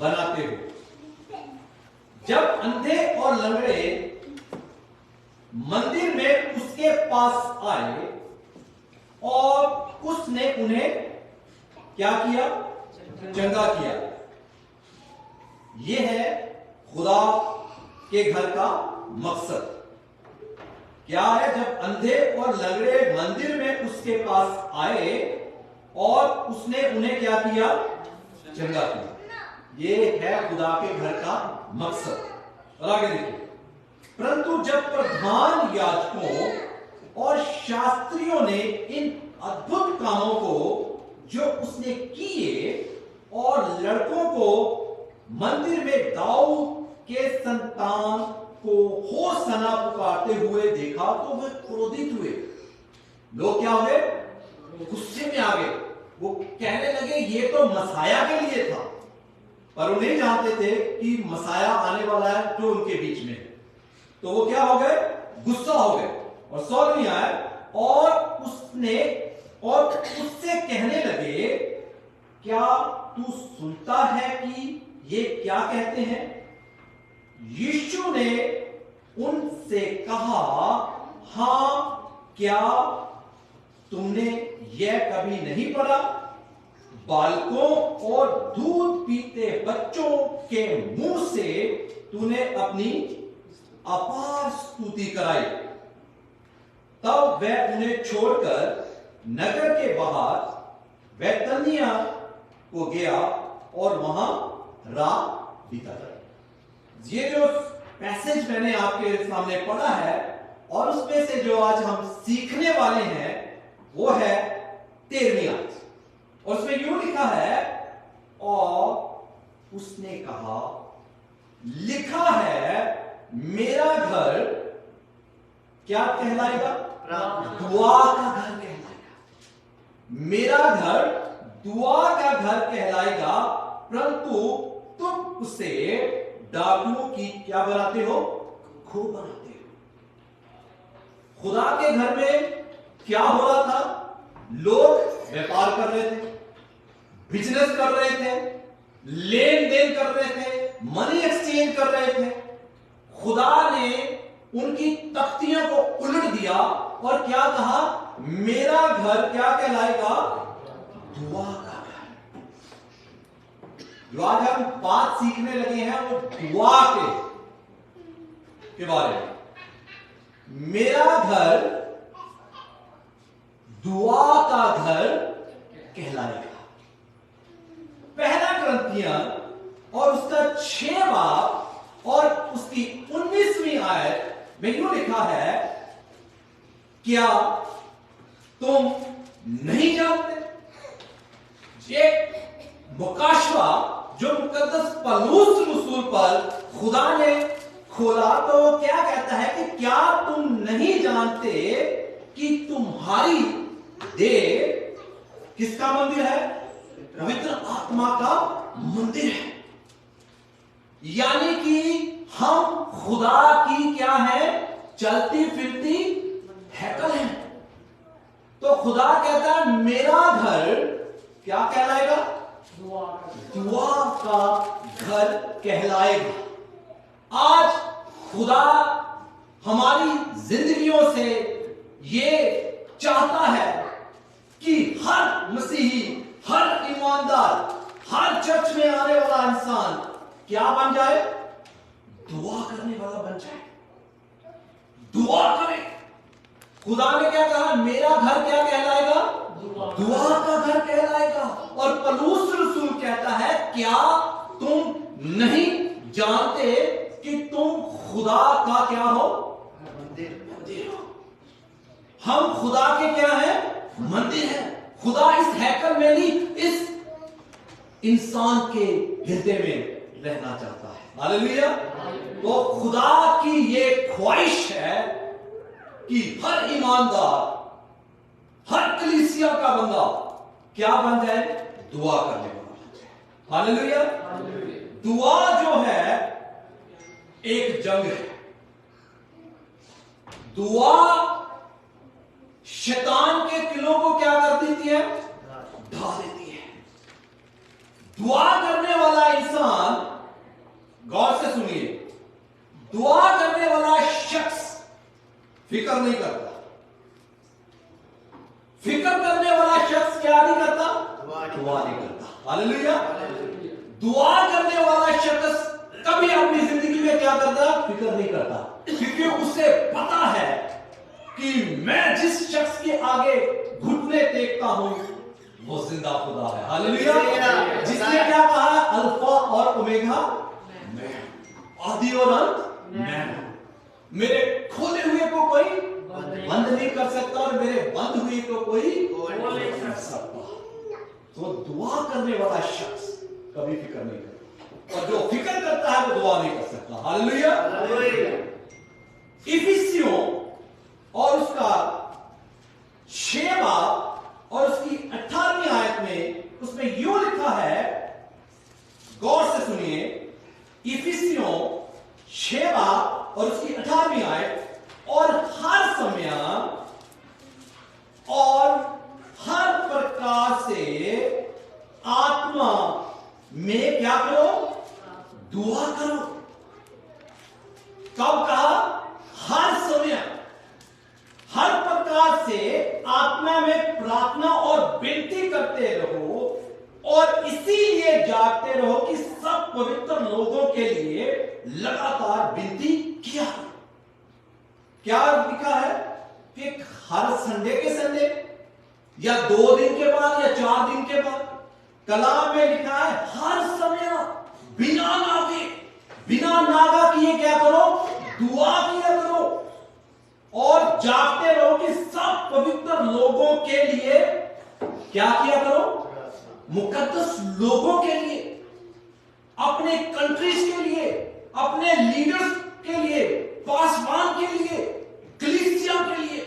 बनाते हो। जब अंधे और लंगड़े मंदिर में उसके पास आए और उसने उन्हें क्या किया? चंगा किया। यह है खुदा के घर का मकसद। क्या है? जब अंधे और लंगड़े मंदिर में उसके पास आए और उसने उन्हें क्या किया? चंगा किया। यह है खुदा के घर का मकसद। और आगे देखिए, परंतु जब प्रधान याजकों और शास्त्रियों ने इन अद्भुत कामों को जो उसने किए और लड़कों को मंदिर में दाऊद के संतान को होसना पुकारते हुए देखा तो वे क्रोधित हुए। लोग क्या हुए? गुस्से में आ गए। वो कहने लगे ये तो मसाया के लिए था, पर वो नहीं जानते थे कि मसाया आने वाला है जो उनके बीच में है। तो वो क्या हो गए? गुस्सा हो गए और 16वीं आयत, और उससे कहने लगे, क्या तू सुनता है कि ये क्या कहते हैं? यीशु ने उनसे कहा, हां, क्या तुमने यह कभी नहीं पढ़ा? बालकों और दूध पीते बच्चों के मुंह से तूने अपनी अपार स्तुति कराई। तब वह उन्हें छोड़कर नगर के बाहर बैतनिया को गया और वहां रात बिताई। ये जो पैसेज मैंने आपके सामने पढ़ा है और उसमें से जो आज हम सीखने वाले हैं वो है 13वीं आयत। और उसमें यूं लिखा है, और उसने कहा, लिखा है मेरा घर क्या कहलाएगा? दुआ का घर कहलाएगा। मेरा घर दुआ का घर कहलाएगा, परंतु तुम उसे डाकुओं की क्या बनाते हो? खो बनाते हो। खुदा के घर में क्या हो रहा था? लोग व्यापार कर रहे थे, बिजनेस कर रहे थे, लेन देन कर रहे थे, मनी एक्सचेंज कर रहे थे। खुदा ने उनकी तख्तियों को उलट दिया और क्या कहा? मेरा घर क्या कहलाएगा? दुआ का घर। जो आज हम बात सीखने लगे हैं वो दुआ के बारे में। मेरा घर दुआ का घर कहलाएगा। पहला ग्रंथियां और उसका 6 बाब और उसकी 19वीं आयत में यूं लिखा है, क्या तुम नहीं जानते? एक मुकाशवा जो मुकद्दस पलूस रसूल पर खुदा ने खोला तो क्या कहता है कि क्या तुम नहीं जानते कि तुम्हारी देह किसका मंदिर है? पवित्र आत्मा का मंदिर है। यानी कि हम खुदा की क्या है? चलती फिरती हैकल है। तो खुदा कहता है मेरा घर क्या कहलाएगा? दुआ का घर कहलाएगा। आज खुदा हमारी जिंदगियों से ये चाहता है कि हर मसीही, हर ईमानदार, हर चर्च में आने वाला इंसान क्या बन जाए? दुआ करने वाला बन जाए। दुआ करे। खुदा ने क्या कहा? मेरा घर क्या कहलाएगा? दुआ का घर कहलाएगा। और पलूस रसूल कहता है, क्या तुम नहीं जानते कि तुम खुदा का क्या हो? मंदिर हो। हम खुदा के क्या है? मंदिर है। खुदा इस हैकल में नहीं, इस इंसान के हृदय में रहना चाहता है। हालेलुया। तो खुदा की ये ख्वाहिश है कि हर ईमानदार, हर कलीसिया का बंदा क्या बन जाए? दुआ करने वाला बन जाए। हालेलुया। दुआ जो है एक जंग है। दुआ शैतान के किलों को क्या कर देती है? ढा देती है। दुआ करने वाला इंसान, गौर से सुनिए, दुआ करने वाला शख्स फिक्र नहीं करता। फिक्र करने वाला शख्स क्या नहीं करता? दुआ नहीं करता। हालेलुया। दुआ करने वाला शख्स कभी अपनी जिंदगी में क्या करता? फिक्र नहीं करता, क्योंकि उसे पता है कि मैं जिस शख्स के आगे घुटने टेकता हूं वो जिंदा खुदा है। हालेलुया। जिसने क्या कहा? अल्फा और ओमेगा, मैं आदि और अंत मैं हूं। मेरे खोले हुए को कोई बंद नहीं कर सकता और मेरे बंद हुए को कोई खोल नहीं कर सकता। तो दुआ करने वाला शख्स कभी फिक्र नहीं करता, और जो फिक्र करता है वो दुआ नहीं कर सकता। हालेलुया। इफिसियों और उसका 6 बाब और उसकी 18वीं आयत में उसमें यूं लिखा है, गौर से सुनिए, इफिसियों 6 बाब और उसकी 18वीं आयत, और हर समय और हर प्रकार से आत्मा में क्या करो? दुआ करो। कब कहा? हर समय, हर प्रकार से आत्मा में प्रार्थना और विनती करते रहो और इसीलिए जागते रहो कि सब पवित्र लोगों के लिए लगातार विनती किया। क्या लिखा है कि हर संडे के संडे या 2 दिन के बाद या 4 दिन के बाद? कलाम में लिखा है हर समय बिना नागे, बिना नागा किए क्या करो? दुआ किया करो और जागते रहो कि सब पवित्र लोगों के लिए क्या किया करो? मुकद्दस लोगों के लिए, अपने कंट्रीज के लिए, अपने लीडर्स के लिए, पासवान के लिए, कलीसिया के लिए।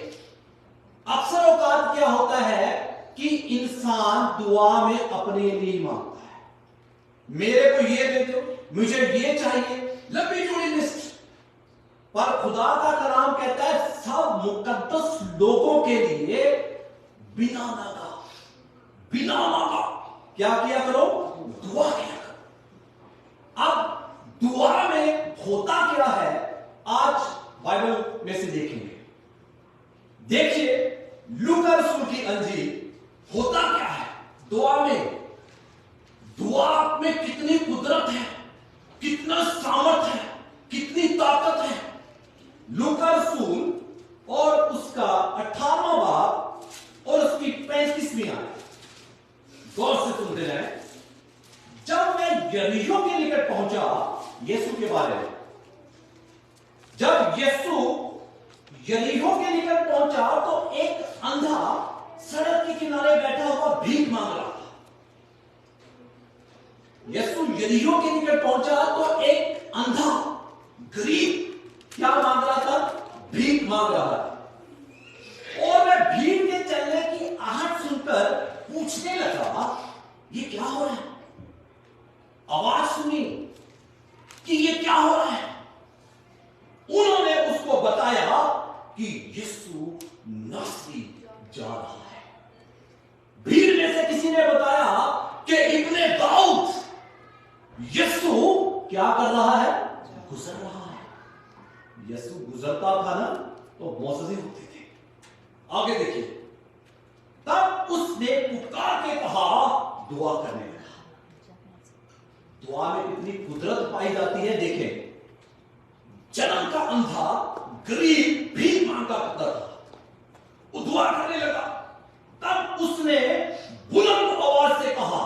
अक्सर औकात क्या होता है कि इंसान दुआ में अपने लिए मांगता है, मेरे को ये दे दो, मुझे ये चाहिए, लंबी चौड़ी लिस्ट। पर खुदा का कलाम कहता है सब मुकद्दस लोगों के लिए बिना नागा, बिना मांगा क्या किया करो? दुआ किया करो। अब दुआ में होता क्या है आज बाइबल में से देखेंगे। देखिए लूका रसूल की अंजील होता क्या है दुआ में। दुआ में कितनी कुदरत है, कितना सामर्थ है, कितनी ताकत है। लूका रसूल और उसका 18वां बाब और उसकी 35वीं आयत गौर से सुनते रहे। जब मैं यरीहो के निकट पहुंचा, यीशु के बारे में, जब यीशु यरीहो के निकट पहुंचा तो एक अंधा सड़क के किनारे बैठा हुआ भीख मांग रहा था। यीशु यरीहो के निकट पहुंचा तो एक अंधा गरीब क्या मांग रहा था? भीख मांग रहा था। और मैं भीड़ के चलने की आहट सुनकर पूछने लगा ये क्या हो रहा है। आवाज सुनी कि ये क्या हो रहा है। उन्होंने उसको बताया कि यीशु नासरी जा रहा है। भीड़ में से किसी ने बताया कि इब्ने दाऊद यीशु क्या कर रहा है? गुजर रहा है। यीशु गुजरता था ना तो मौजूद होते थे। आगे देखिए, तब उसने पुकार के कहा, दुआ करने लगा। दुआ में कितनी कुदरत पाई जाती है देखें। जन्म का अंधा गरीब भीख मांगा करता था, वो दुआ करने लगा। तब उसने बुलंद आवाज से कहा,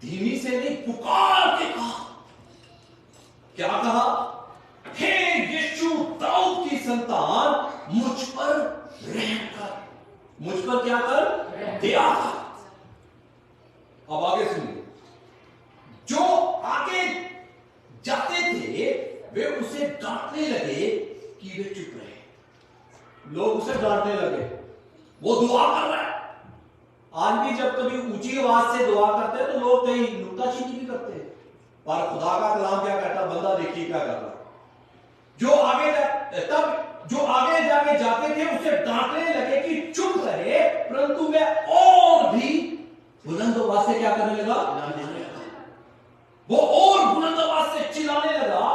धीमी से नहीं पुकार के कहा। क्या कहा? हे यीशु दाऊद की संतान, मुझ पर रहम कर, मुझ पर क्या कर? दया कर। अब आगे सुनिए। जो आगे जाते थे वे उसे डांटने लगे कि वे चुप रहे। लोग उसे डांटने लगे, वो दुआ कर रहा है। आज भी जब कभी ऊंची आवाज से दुआ करते हैं तो लोग कहीं नुक्ताचीनी भी करते हैं, पर खुदा का कलाम क्या कहता? बंदा देखिए क्या कर रहा है। जो आगे जाके जाते थे उसे डांटने लगे कि चुप रहे, परंतु वे और भी बुलंद आवाज से क्या करने लगा? वो और बुलंद आवाज से चिल्लाने लगा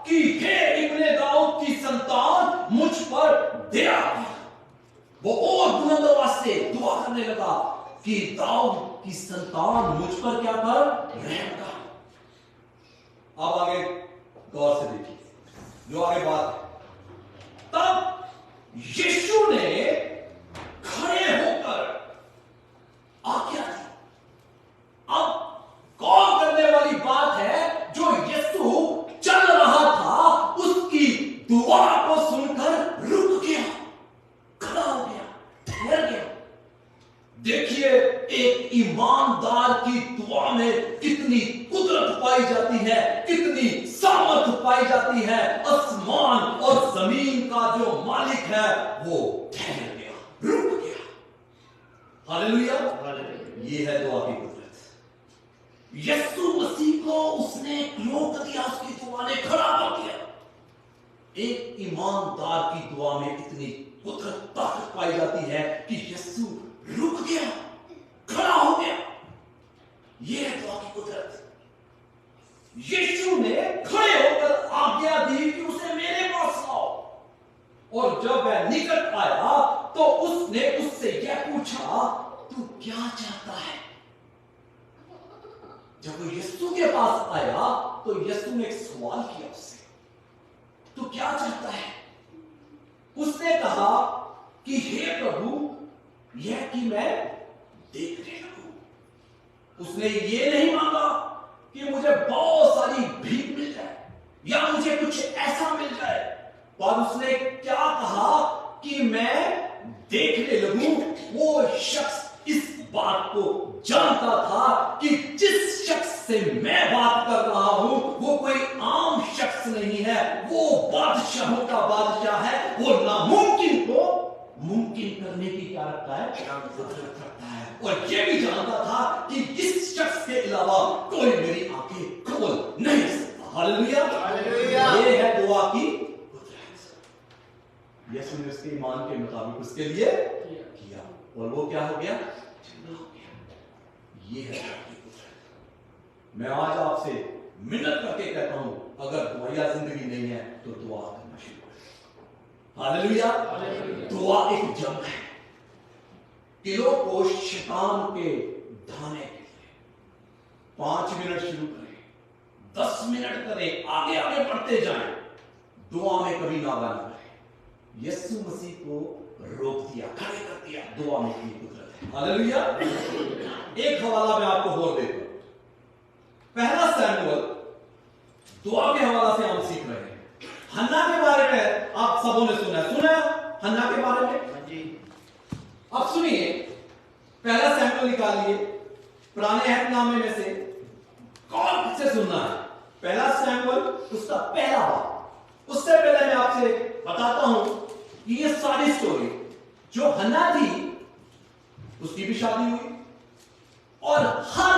कि हे इब्ने दाऊद की संतान, मुझ पर दया कर। वो और बुलंद आवाज से दुआ करने लगा कि दाऊद की संतान, मुझ पर क्या कर? रहम कर। अब आगे गौर से देखिए जो आगे बात है। तब यीशु ने खड़े होकर आज्ञा दी। अब गौर करने वाली बात है, जो यीशु चल रहा था उसकी दुआ को सुनकर रुक गया, खड़ा हो गया, ठहर गया। देखिए एक ईमानदार की दुआ में कितनी कुदरत पाई जाती है, कितनी सामर्थ पाई जाती है। आसमान और जमीन का जो मालिक है वो ठहर गया, रुक गया। हालेलुया। ये है दुआ की कुदरत। यीशु मसीह को उसने रोक दिया, उसकी दुआ ने खड़ा कर दिया। एक ईमानदार की दुआ में इतनी कुदरत ताकत पाई जाती है कि यीशु रुक गया, खड़ा हो गया। यह है दुआ की कुदरत। यीशु ने खड़े होकर आज्ञा दी कि उसे मेरे पास लाओ। और जब वह निकट आया तो उसने उससे यह पूछा, तू क्या चाहता है? जब वो यीशु के पास आया तो यीशु ने एक सवाल किया उससे, तू क्या चाहता है? उसने कहा कि हे प्रभु, यह कि मैं देखने लगूं। उसने ये नहीं मांगा कि मुझे बहुत सारी भीख मिल जाए या मुझे कुछ ऐसा मिल जाए, पर उसने क्या कहा कि मैं देखने लगूं। वो शख्स इस बात को जानता था कि जिस शख्स से मैं बात कर रहा हूं वो कोई आम शख्स नहीं है, वो बादशाहों का बादशाह है। वो नामुमकिन को मुमकिन करने की क्या रखता है? कुदरत रखता है। और ये भी जानता था कि इस शख्स के अलावा कोई मेरी आंखें खोल नहीं सकता। Hallelujah, hallelujah. ये है दुआ की कुदरत। यीशु ने उसके ईमान के मुताबिक उसके लिए किया और वो क्या हो गया? जिंदा हो गया। ये है दुआ की कुदरत। मैं आज आपसे मिन्नत करके कहता हूं, अगर दुआया जिंदगी नहीं है तो दुआ करना शुरू करें। हालेलुया। दुआ एक जंग है। किलो को शैतान के ढाने के लिए 5 मिनट शुरू करें, 10 मिनट करें, आगे आगे बढ़ते जाएं, दुआ में कभी नागा ना करें। यीशु मसीह को रोक दिया, खड़े कर दिया, दुआ में की कुदरत है। हालेलुया। एक हवाला मैं आपको और देता हूं। पहला सैमुएल दुआ के हवाला से हम सीख रहे हैं। हन्ना के बारे में आप सबों ने सुना हन्ना के बारे में? अब सुनिए, पहला सैमुएल निकालिए पुराने अहदनामे में से, कौन से सुनना है? पहला सैमुएल उसका पहला बाब। उससे पहले मैं आपसे बताता हूं कि ये सारी स्टोरी जो हन्ना थी उसकी भी शादी हुई और हर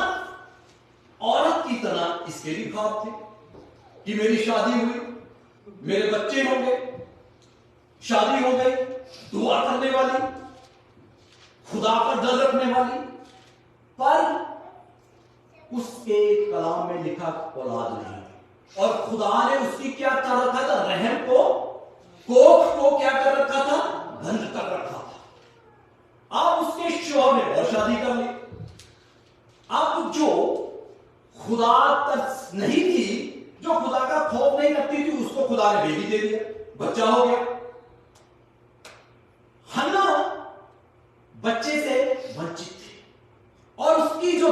औरत की तरह इसके भी ख्वाब थे कि मेरी शादी हुई, मेरे बच्चे होंगे, शादी हो गई, दुआ करने वाली, खुदा पर डर रखने वाली, पर उसके कलाम में लिखा औलाद नहीं। और खुदा ने उसकी क्या कर रखा था? रहम को, कोख को क्या कर रखा था? बंद कर रखा था। अब उसके शौहर ने और शादी कर ली। अब जो खुदा तरस नहीं थी, जो खुदा का खौफ नहीं रखती थी, उसको खुदा ने बेबी दे दिया, बच्चा हो गया। हन्ना बच्चे से वंचित थी और उसकी जो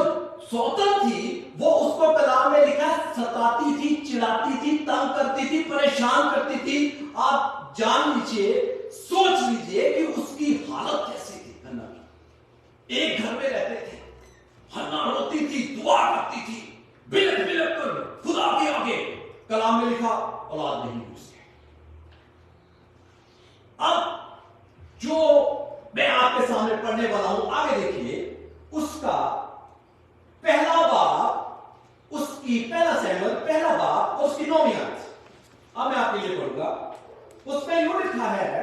सौतन थी वो उसको कलाम में लिखा सताती थी, चिढ़ाती थी, तंग करती थी, परेशान करती थी। आप जान लीजिए, सोच लीजिए कि उसकी हालत कैसी थी हन्ना की। एक घर में रहते थे, हन्ना रोती थी, दुआ करती थी, बिलख बिलख कर खुदा के आगे। कलाम में लिखा औलाद नहीं हुई उसके। अब जो मैं आपके सामने पढ़ने वाला हूं, आगे देखिए, उसका पहला बाब, उसकी पहला सैमुएल पहला बाब और उसकी 9वीं आयत। अब मैं आपके लिए पढ़ूंगा। उसमें यूं लिखा है,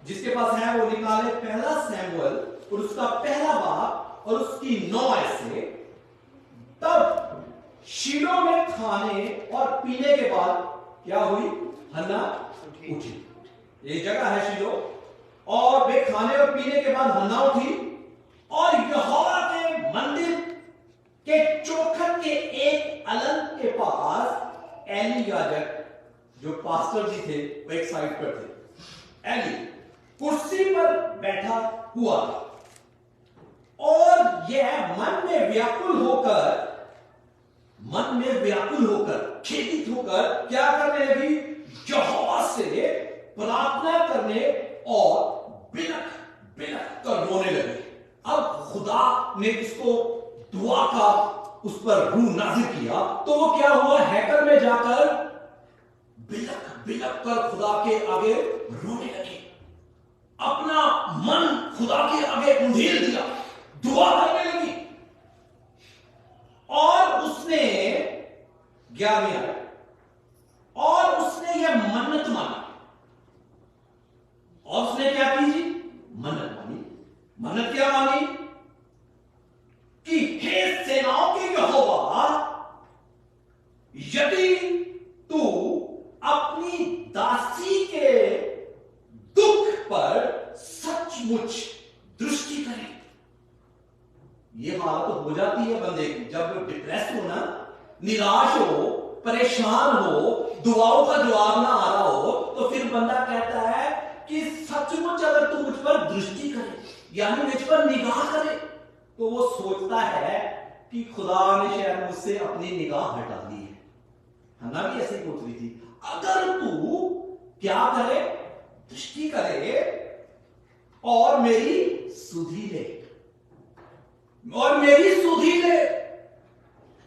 जिसके पास है वो निकाले पहला सैमुएल और उसका पहला बाब और उसकी 9 आयत से। तब शीलो में खाने और पीने के बाद क्या हुई? हन्ना उठी। ये जगह है शीलो। और वे खाने और पीने के बाद हन्ना उठी और यहोवा के मंदिर के चौखट के एक अलंग के पास एली याजक, जो पास्टर जी थे, वो एक साइड पर थे। एली कुर्सी पर बैठा हुआ था और यह मन में व्याकुल होकर खेदित होकर क्या करने लगी? यहोवा से प्रार्थना करने और बिलख बिलख कर रोने लगी। अब खुदा ने इसको दुआ का उस पर रूह नाजिल किया, तो वो क्या हुआ? हैकल में जाकर बिलख बिलख कर खुदा के आगे रोने लगी, अपना मन खुदा के आगे उंधेल दिया, दुआ करने लगी। और उसने 11वीं आयत, और उसने यह मन्नत मानी। और उसने क्या की जी? मन्नत मानी। मन्नत क्या मानी? कि हे सेनाओं के यहोवा, यदि तू अपनी दासी के दुख पर सचमुच दृष्टि करे ये हालत हो जाती है बंदे की जब डिप्रेस हो ना, निराश हो, परेशान हो, दुआओं का जवाब ना आ रहा हो, तो फिर बंदा कहता है कि सचमुच अगर तू मुझ पर दृष्टि करे, यानी मुझ पर निगाह करे, तो वो सोचता है कि खुदा ने शायद मुझसे अपनी निगाह हटा दी है। हन्ना भी ऐसे ही सोच रही थी, अगर तू क्या करे, दृष्टि करे और मेरी सुधि ले, और मेरी सुधि ले,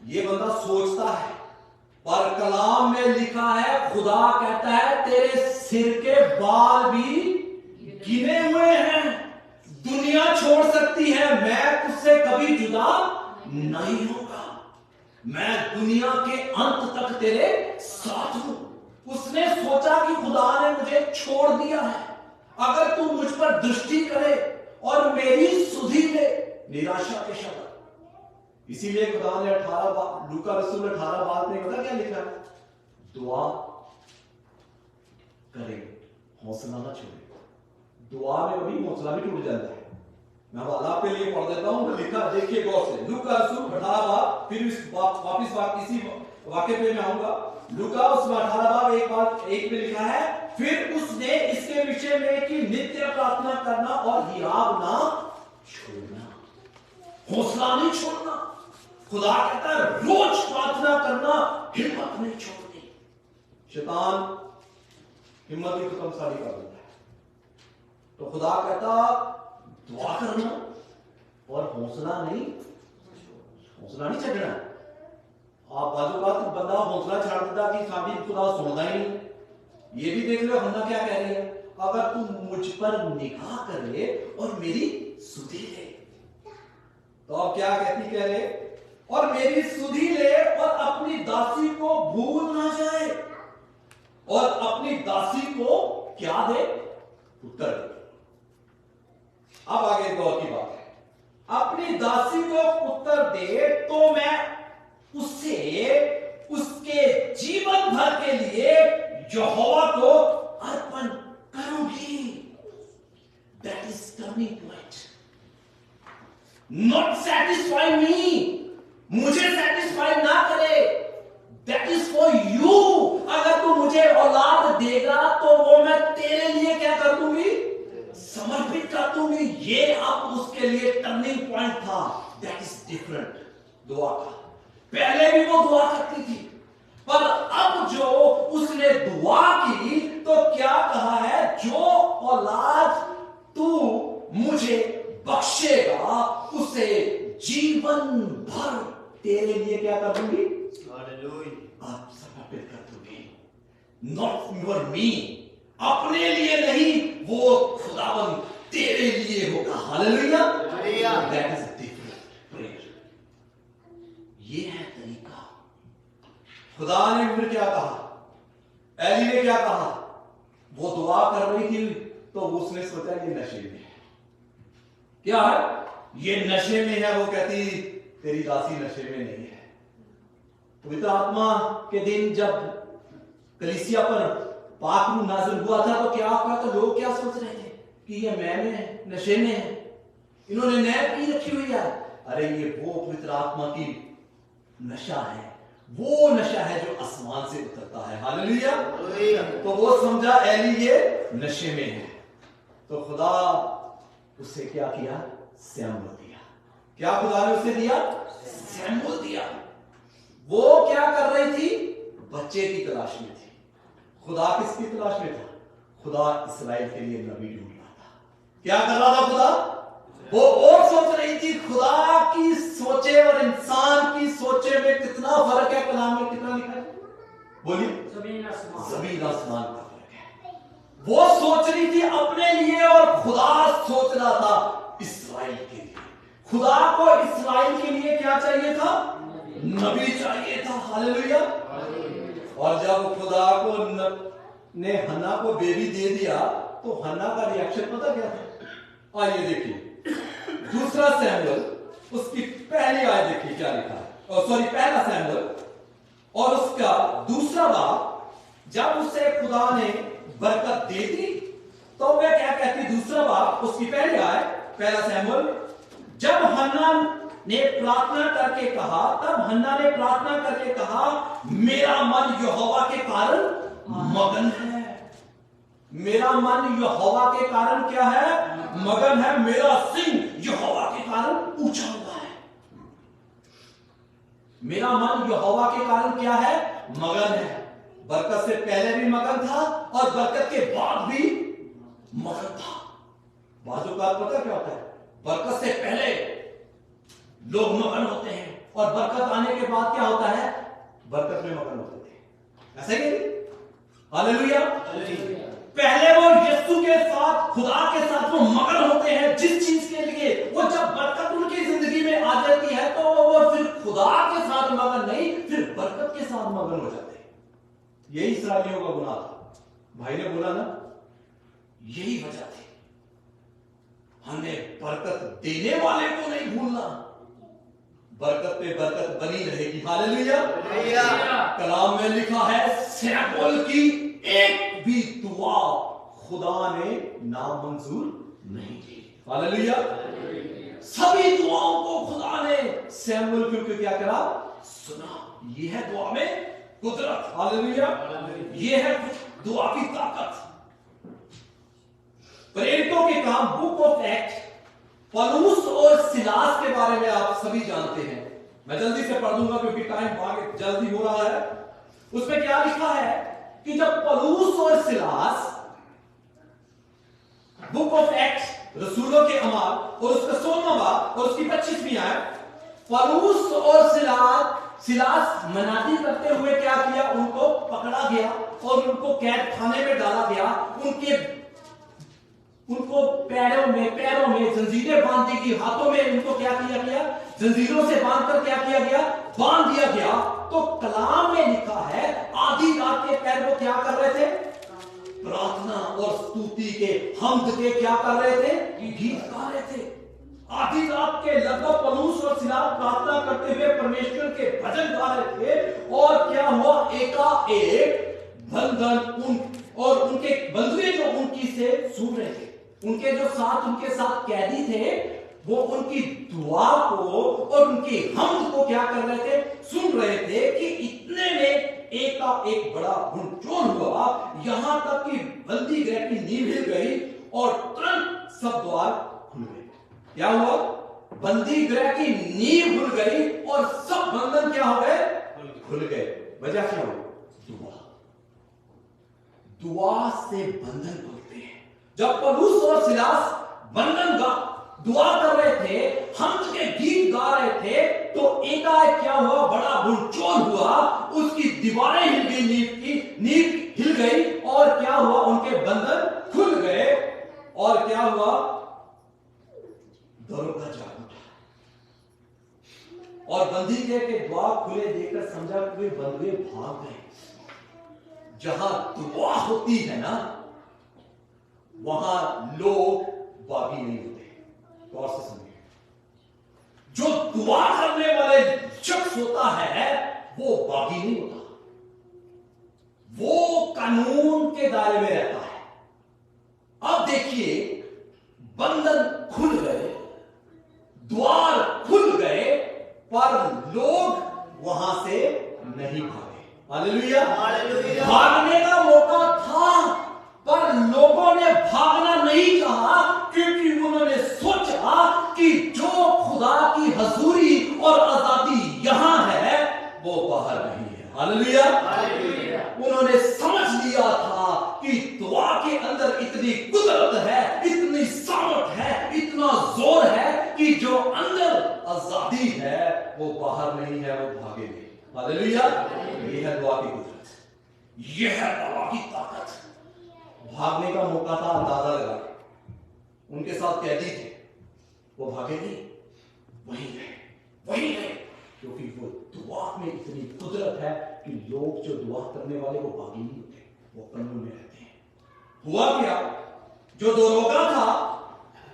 ये बंदा सोचता है। पर कलाम में लिखा है, खुदा कहता है तेरे सिर के बाल भी गिने हुए हैं। दुनिया छोड़ सकती है, मैं तुझसे कभी जुदा नहीं होगा, मैं दुनिया के अंत तक तेरे साथ हूं। उसने सोचा कि खुदा ने मुझे छोड़ दिया है, अगर तू मुझ पर दृष्टि करे और मेरी सुधि ले। निराशा के शब्द, इसीलिए खुदा ने 18 लूका रसूल 18 बात में पता क्या लिखा है, दुआ करे, हौसला ना छोड़े। दुआ में कभी हौसला भी टूट जाता है। मैं हवाला आपके लिए पढ़ देता हूं, लिखा देखिए गौर से, लूका रसूल 18 बात, फिर इस वापिस बात इसी वाक्य पे मैं आऊंगा। लूका उसमें 18 बात एक बात एक पे लिखा है, फिर उसने इसके विषय में कि नित्य प्रार्थना करना और हियाव ना छोड़ना, हौसला नहीं छोड़ना। खुदा कहता है रोज प्रार्थना करना, हिम्मत नहीं छोड़नी। शैतान हिम्मत ही खत्म सारी कर देता है, तो खुदा कहता दुआ करना और हौसला नहीं छड़ना। आप बाजू बात बंदा हौसला छाड़ देता कि सामने खुदा सुनता ही नहीं। ये भी देख लो हन्ना क्या कह रही है, अगर तू मुझ पर निगाह करे और मेरी सुधि ले, तो अब क्या कहती कह रहे, और मेरी सुधि ले और अपनी दासी को भूल ना जाए, और अपनी दासी को क्या दे, उत्तर दे। अब आगे गौर की बात है, अपनी दासी को उत्तर दे तो मैं उसे उसके जीवन भर के लिए यहोवा को अर्पण करूंगी। That is turning point. Not satisfy me, मुझे सेटिस्फाई ना करे, दैट इज फॉर यू। अगर तू मुझे औलाद देगा तो वो मैं तेरे लिए क्या कर दूंगी, समर्पित कर दूंगी। ये अब उसके लिए टर्निंग पॉइंट था। दैट इज डिफरेंट दुआ का। पहले भी वो दुआ करती थी, पर अब जो उसने दुआ की तो क्या कहा है, जो औलाद तू मुझे बख्शेगा उसे जीवन भर तेरे लिए क्या कर दूंगी, आप समर्पित कर दूंगी। नॉट योर मी, अपने लिए नहीं, वो खुदावन तेरे लिए होगा। Hallelujah, that is different prayer. ये है तरीका। खुदा ने फिर क्या कहा, एली ने क्या कहा, वो दुआ कर रही थी तो उसने सोचा ये नशे में है। क्या है, ये नशे में है। वो कहती तेरी दासी नशे में नहीं है। पवित्र आत्मा के दिन जब कलीसिया पर पाक रूह नाज़िल हुआ था तो क्या आपका, तो लोग क्या सोच रहे थे कि ये मैंने नशे में है, इन्होंने नैब पी रखी हुई है। अरे ये वो पवित्र आत्मा की नशा है, वो नशा है जो आसमान से उतरता है। हालेलुया। तो वो समझा एली ये नशे में है, तो खुदा उसे क्या किया, सैमुअल दिया। क्या खुदा ने उसे दिया, सैमुअल दिया। वो क्या कर रही थी, बच्चे की तलाश में थी। खुदा किसकी तलाश में था, खुदा इस्राएल के लिए नबी ढूंढ रहा था। क्या कर रहा था खुदा, वो और सोच रही थी। खुदा की सोचे और इंसान की सोचे में कितना फर्क है। कलाम में कितना लिखा है, बोलिए, जमीन आसमान का फर्क है। वो सोच रही थी अपने लिए और खुदा सोच रहा था इस्राएल के लिए। खुदा को इस्राएल के लिए क्या चाहिए था, नबी चाहिए था। हालेलुया। और जब खुदा को ने हन्ना को बेबी दे दिया तो हन्ना का रिएक्शन पता क्या था, आइए देखिए दूसरा सैमुअल उसकी पहली आयत देखिए क्या लिखा है, सॉरी पहला सैमुअल और उसका दूसरा बाब। जब उसे खुदा ने बरकत दे दी तो वह क्या कहती, दूसरा बाब उसकी पहली आयत, पहला सैमुअल, जब हन्ना ने प्रार्थना करके कहा, तब हन्ना ने प्रार्थना करके कहा, मेरा मन यहोवा के कारण मगन है। मेरा मन यहोवा के कारण क्या है? मगन है। मेरा सिंह यहोवा के कारण ऊंचा हुआ है। मेरा मन यहोवा के कारण क्या है? मगन है। बरकत से पहले भी मगन था और बरकत के बाद भी मगन था। बाजू का पता क्या होता है? बरकत से पहले लोग मगन होते हैं और बरकत आने के बाद क्या होता है? बरकत में मगन होते थे। ऐसा ही नहीं? हालेलुया। पहले वो यीशु के साथ, खुदा के साथ वो मगन होते हैं जिस चीज के लिए। वो जब बरकत उनकी जिंदगी में आ जाती है तो वो फिर खुदा के साथ मगन नहीं, फिर बरकत के साथ मगन हो जाते हैं। यही इस्राएलियों का गुनाह था। भाई ने बोला ना, यही वजह थी। हमें बरकत देने वाले को नहीं भूलना। बरकत पे बरकत बनी रहेगी। हालेलुया। कलाम में लिखा है, शमूएल की एक भी दुआ खुदा ने नामंजूर नहीं की। हालेलुया। सभी दुआओं को खुदा ने शमूएल के क्या करा? सुना। यह है दुआ में कुदरत। हालेलुया। यह है दुआ की ताकत। प्रेरितों के काम, बुक ऑफ एक्ट, पौलुस और सिलास के बारे में आप सभी जानते हैं। मैं जल्दी से पढ़ दूंगा क्योंकि टाइम आगे जल्दी हो रहा है। उसमें क्या लिखा है कि जब पौलुस और सिलास, बुक ऑफ एक्ट, रसूलों के अमाल और उसका 16वां बाब और उसकी 25वीं आयत, पौलुस और सिलास मनादी करते हुए क्या किया? उनको पकड़ा गया और उनको कैद खाने में डाला गया। उनको पैरों में जंजीरें बांध दी गई, हाथों में उनको क्या किया गया? जंजीरों से बांधकर क्या किया गया? बांध दिया गया। तो कलाम में लिखा है, आधी रात के पैर वो क्या कर रहे थे? प्रार्थना और स्तुति के, हम्द के क्या कर रहे थे? गीत गा रहे थे। आधी रात के लगभग पौलुस और सिलास प्रार्थना करते हुए परमेश्वर के भजन गा रहे थे। और क्या हुआ? एकाएक बंधन और उनके बंधुए जो उनकी से सुन रहे थे, उनके साथ कैदी थे, वो उनकी दुआ को और उनकी हम्द को क्या कर रहे थे? सुन रहे थे कि इतने में एक बड़ा भूचाल हुआ, यहां तक कि बंदी गृह की नींव हिल गई और तुरंत सब द्वार खुल गए। क्या हुआ? बंदी गृह की नींव खुल गई और सब बंधन क्या हो गए? खुल गए। वजह क्या हुई? दुआ से बंधन खुलते हैं। जब पौलुस और सिलास दुआ कर रहे थे, हम्द के गीत गा रहे थे, तो एकाएक क्या हुआ? बड़ा भूचाल हुआ, उसकी दीवारें हिल गई, नींव हिल गई और क्या हुआ? उनके बंधन खुल गए। और क्या हुआ? दरोगा जाग उठा और बंदी के द्वार खुले देखकर समझा कि वे बंधुए भाग गए। जहां दुआ होती है ना, वहां लोग बागी नहीं होते। गौर से समझिए, जो दुआ करने वाले शख्स होता है वो बागी नहीं होता, वो कानून के दायरे में रहता है। अब देखिए, बंधन खुल गए, द्वार खुल गए, पर लोग वहां से नहीं भागे। हालेलुया। भागने का मौका था, पर लोगों ने भागना नहीं चाहा, क्योंकि उन्होंने सोचा कि जो खुदा की हजूरी और आजादी यहां है वो बाहर नहीं है। हालेलुया। उन्होंने समझ लिया था कि दुआ के अंदर इतनी कुदरत है, इतनी सामर्थ है, इतना जोर है कि जो अंदर आजादी है वो बाहर नहीं है, वो भागे नहीं। हालेलुया। यह है दुआ की कुदरत, यह है दुआ की ताकत। भागने का मौका था, अंदाजा लगा। उनके साथ कैदी थे, वो भागे नहीं, वही रहे, क्योंकि वो दुआ में इतनी कुदरत है कि लोग जो दुआ करने वाले वो भागी नहीं होते, वो कानून में रहते हैं। हुआ क्या? जो दरोगा था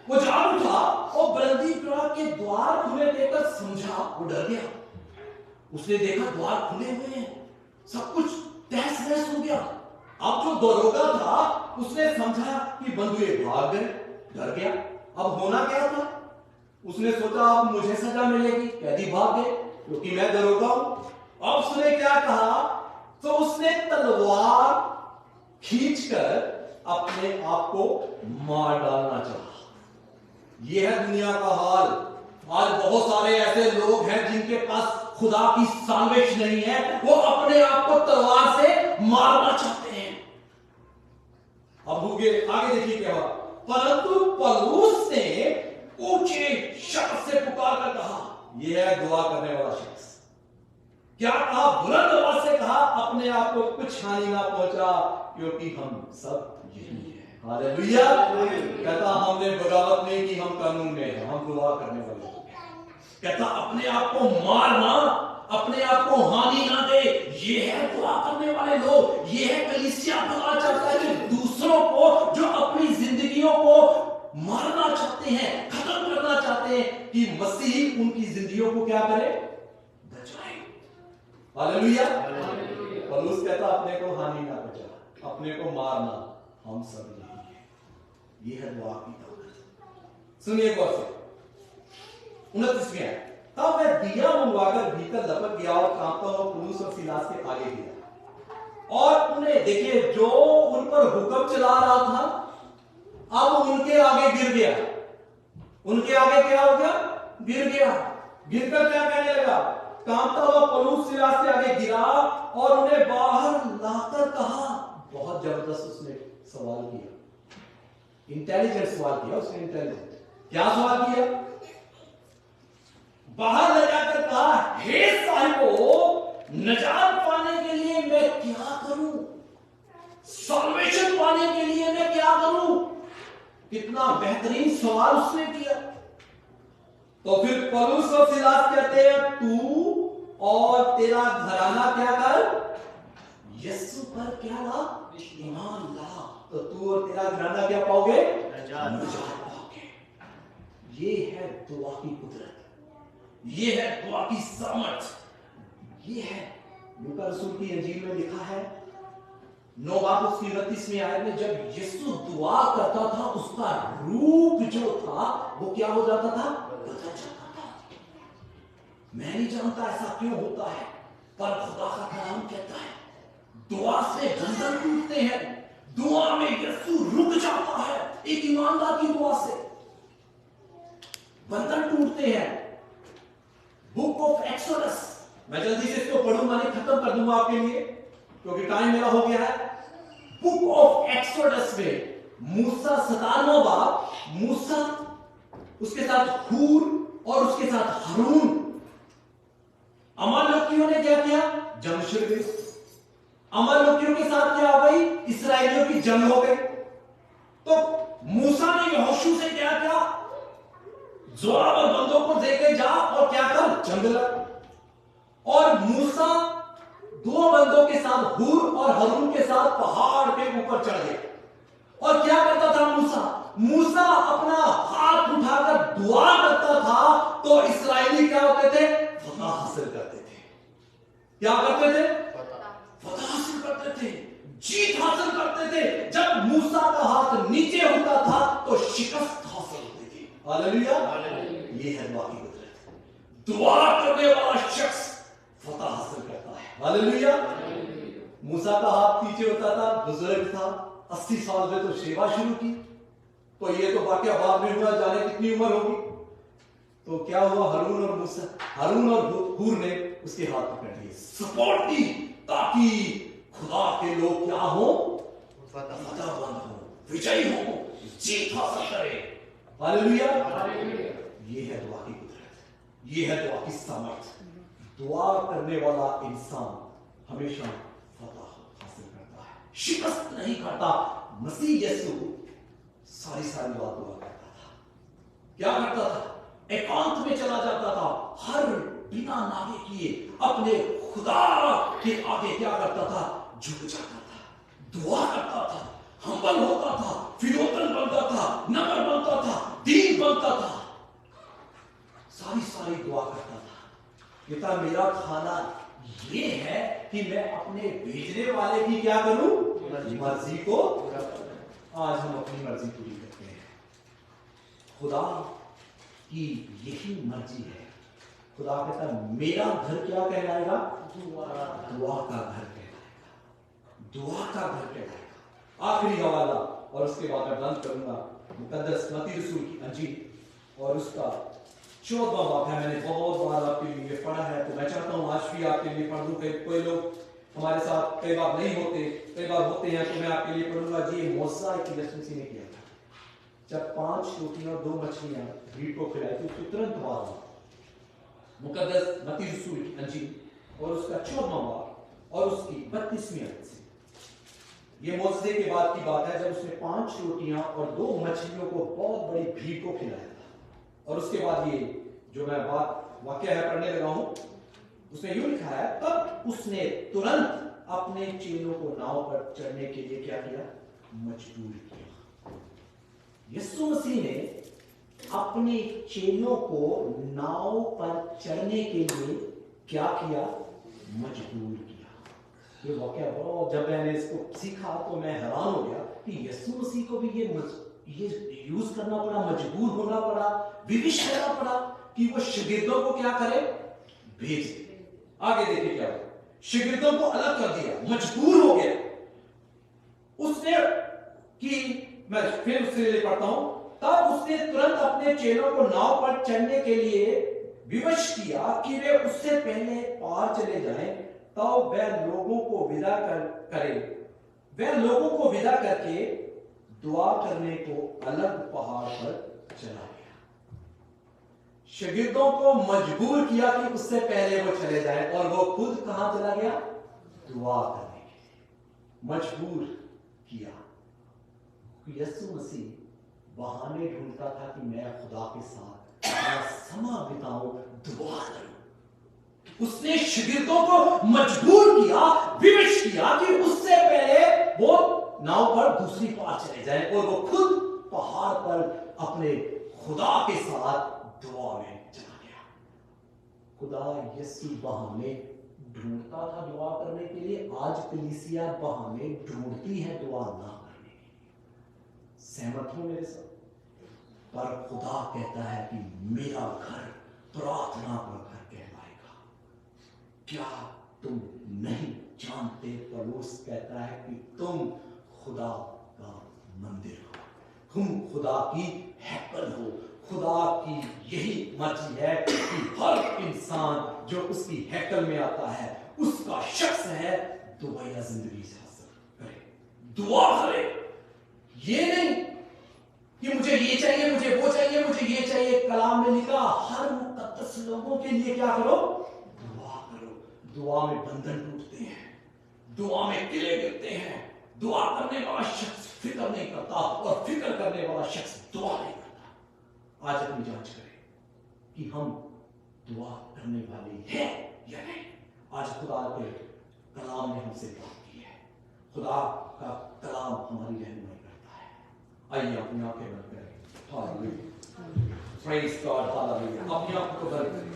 वो जाग उठा और बंदी गृह के द्वार खुले देखकर समझा, वो डर गया। उसने देखा द्वार खुले हुए हैं, सब कुछ तहस नहस हो गया। अब जो दरोगा था उसने समझा कि बंधुए भाग गए, डर गया। अब होना क्या था? उसने सोचा अब मुझे सजा मिलेगी, कैदी भाग गए क्योंकि मैं दरोगा हूं। अब उसने क्या कहा, तो उसने तलवार खींचकर अपने आप को मार डालना चाहा। यह है दुनिया का हाल। आज बहुत सारे ऐसे लोग हैं जिनके पास खुदा की साल्वेशन नहीं है, वो अपने आप को तलवार से मारना चाहते हैं। अब आगे देखिए क्या हुआ। परंतु पौलुस ने ऊंचे शब्द से पुकार कर कहा, यह है दुआ करने वाला शख्स। क्या कहा? बुलंद आवाज से कहा, अपने आप को कुछ हानि ना पहुंचा क्योंकि हम सब यही है। हालेलुया। कहता हमने बगावत नहीं की, हम कानून में हैं, हम दुआ करने वाले हैं। कहता अपने आप को मारना, अपने आप को हानि ना दे, ये है दुआ करने वाले लोग। ये है कलीसिया। खुदा चाहता है कि दूसरों को जो अपनी जिंदगियों को मारना चाहते हैं, खत्म करना चाहते हैं, कि मसीह उनकी जिंदगियों को क्या करे? बचाए। हालेलुया। पौलुस कहता अपने को हानि ना पहुंचा, अपने को मारना, हम सब यही है। ये है दुआ की ताकत। सुनिए गौर से 29वें आयत। तब मैं दिया मंगवाकर भीतर लपक गया और कांपता हुआ पौलुस और सीलास के आगे गया और उन्हें, देखिए, जो उन पर हुक्म चला रहा था अब उनके आगे गिर गया। उनके आगे क्या हो गया? गिर गया। गिरकर क्या कहने लगा? कांपता हुआ पौलुस सीलास के आगे गिरा और उन्हें बाहर लाकर कहा। बहुत जबरदस्त उसने सवाल किया, इंटेलिजेंट सवाल किया उसने। इंटेलिजेंट क्या सवाल किया? बाहर ले जाकर कहा, हे साहिबो, नजात पाने के लिए मैं क्या करूं? सॉल्वेशन पाने के लिए मैं क्या करूं? कितना बेहतरीन सवाल उसने किया। तो फिर पौलुस और सीलास कहते हैं, तू और तेरा घराना क्या कर? यीशु पर क्या ला? ईमान ला, तो तू और तेरा घराना क्या पाओगे? नजात पाओगे। ये है दुआ की कुदरत, ये है दुआ की सामर्थ। ये है लूका रसूल की इंजील में लिखा है 9 बाब उसकी 29वीं आयत में, जब यीशु दुआ करता था उसका रूप जो था वो क्या हो जाता था? बदल जाता था। मैं नहीं जानता ऐसा क्यों होता है, पर खुदा का कलाम कहता है दुआ से बंधन टूटते हैं। दुआ में यीशु रुक जाता है। एक ईमानदार की दुआ से बंधन टूटते हैं। बुक ऑफ एक्सोडस, मैं जल्दी से इसको पढ़ूंगा नहीं, खत्म कर दूंगा आपके लिए क्योंकि टाइम मेरा हो गया है। बुक ऑफ एक्सोडस में मूसा 97वां बाब, मूसा, उसके साथ हूर और उसके साथ हारून, अमालेकियों ने क्या किया? जंग छिड़ गई। अमालेकियों के साथ क्या हो गई? इस्राएलियों की जंग हो गई। तो मूसा ने यहोशू से क्या किया? जोरावर और बंदों को देके जा और क्या कर? जंग लड़। और मूसा 2 बंदों के साथ, हूर और हारून के साथ, पहाड़ के ऊपर चढ़ गए। और क्या करता था मूसा? मूसा अपना हाथ उठाकर दुआ करता था तो इस्राएली क्या होते थे? फतह हासिल करते थे। क्या करते थे? फतह हासिल करते थे, जीत हासिल करते थे। जब मूसा का हाथ नीचे होता था तो शिकस्त हासिल होती थी। हालेलुया। ये है दुआ की कुदरत। दुआ करने वाला शख्स फतह हासिल करता है। हालेलुया। मूसा का हाथ नीचे होता था, बुजुर्ग था, 80 साल में तो सेवा शुरू की। तो ये तो वाकया बाद में हुआ, जाने कितनी उम्र होगी। तो क्या हुआ? हारून और हूर ने उसके हाथ पकड़ लिए, सपोर्ट की, ताकि खुदा के लोग क्या हो? फतहबंद हो, विजयी हो, जीत हासिल करे। हालेलुया। ये है दुआ की कुदरत, ये है दुआ की सामर्थ। दुआ करने वाला इंसान हमेशा फतह हासिल करता है, शिकस्त नहीं खाता। मसीह यीशु सारी बात दुआ करता था। क्या करता था? एकांत में चला जाता था, हर बिना नागे किए अपने खुदा के आगे क्या करता था? झुक जाता था, दुआ करता था, हम्बल होता था, फिरोतन बनता था, नम्र बनता था, दीन बनता था, सारी दुआ करता था। पिता मेरा खाना ये है कि मैं अपने भेजने वाले की क्या करूं? मर्जी को। आज हम अपनी मर्जी पूरी करते हैं। खुदा की यही मर्जी है। खुदा कहता है मेरा घर क्या कहलाएगा? दुआ का घर कहलाएगा, दुआ का घर कहलाएगा। आखिरी हवाला और उसके बाद मैं बंद करूंगा, मुकद्दस मत्ती रसूल की अंजील और उसका 14वां बाब है। मैंने बहुत बार आपके लिए पढ़ा है, तो मैं चाहता हूं आज भी आपके लिए पढ़ दूं। कोई लोग हमारे साथ कई बार नहीं होते, कई बार होते हैं, तो मैं आपके लिए पढ़ूंगा। जी मौसा की यीशु मसीह ने किया था, जब 5 रोटियां और 2 मछलियां भीड़ को खिलाई थी, उसको तुरंत बाद मुकद्दस मत्ती रसूल की अंजील और उसका 14वां बाब और उसकी 32वीं आयत से। ये मौजज़े के बाद की बात है, जब उसने 5 रोटियां और 2 मछलियों को बहुत बड़ी भीड़ को खिलाया था। और उसके बाद ये जो मैं बात वाकया है पढ़ने लगा हूं, उसने यूं लिखा है, तब उसने तुरंत अपने चेलों को नाव पर चढ़ने के लिए क्या किया? मजबूर किया। यीशु मसीह ने अपने चेलों को नाव पर चढ़ने के लिए क्या किया? मजबूर किया। ये वाकया बहुत, जब मैंने इसको सीखा तो मैं हैरान हो गया कि यीशु मसीह को भी ये यूज करना पड़ा, मजबूर होना पड़ा, विविश करना पड़ा कि वो शागिर्दों को क्या करे? भेज दे। आगे देखिए क्या हुआ। शागिर्दों को अलग कर दिया, मजबूर हो गया उसने कि मैं फिर उससे ले पढ़ता हूं, तब उसने तुरंत अपने चेलों को नाव पर चढ़ने के लिए विवश किया कि वे उससे पहले पार चले जाएं। तो वह लोगों को विदा करे, वह लोगों को विदा करके दुआ करने को अलग पहाड़ पर चला गया। शागिर्दों को मजबूर किया कि उससे पहले वो चले जाए, और वो खुद कहां चला गया? दुआ करने के लिए मजबूर किया। यीशु मसीह बहाने ढूंढता था कि मैं खुदा के साथ समय बिताऊं, दुआ करूं। उसने शागिर्दों को मजबूर किया, विवश किया कि उससे पहले वो नाव पर दूसरी पार चले जाए, और वो खुद पहाड़ पर अपने खुदा के साथ दुआ में चला गया। खुदा यीशु बहाने ढूंढता था दुआ करने के लिए। आज कलीसिया बहाने ढूंढती है दुआ ना करने के लिए। सहमत हो मेरे साथ? पर खुदा कहता है कि मेरा घर प्रार्थना का घर कहलाएगा। क्या तुम नहीं जानते? पौलुस कहता है कि तुम खुदा का मंदिर हो, तुम खुदा की हैकल हो। खुदा की यही मर्जी है कि हर इंसान जो उसकी हैकल में आता है, उसका शख्स है, दुआया जिंदगी से हासिल करे, दुआ करे। ये नहीं कि मुझे ये चाहिए, मुझे वो चाहिए, मुझे ये चाहिए। कलाम में लिखा हर मुकद्दस लोगों के लिए क्या करो? दुआ करो। दुआ में बंधन टूटते हैं, दुआ में किले गिरते हैं। दुआ करने वाला शख्स फिक्र नहीं करता, और फिक्र करने वाला शख्स दुआ नहीं करता। आज अपनी जांच करें कि हम दुआ करने वाले हैं या नहीं। आज खुदा के कलाम ने हमसे बात की है, खुदा का कलाम हमारी रहनुमाई करता है। आइए अपनी आंखें बंद करें। Hallelujah, praise God, hallelujah. अपनी आंखों को बंद करें,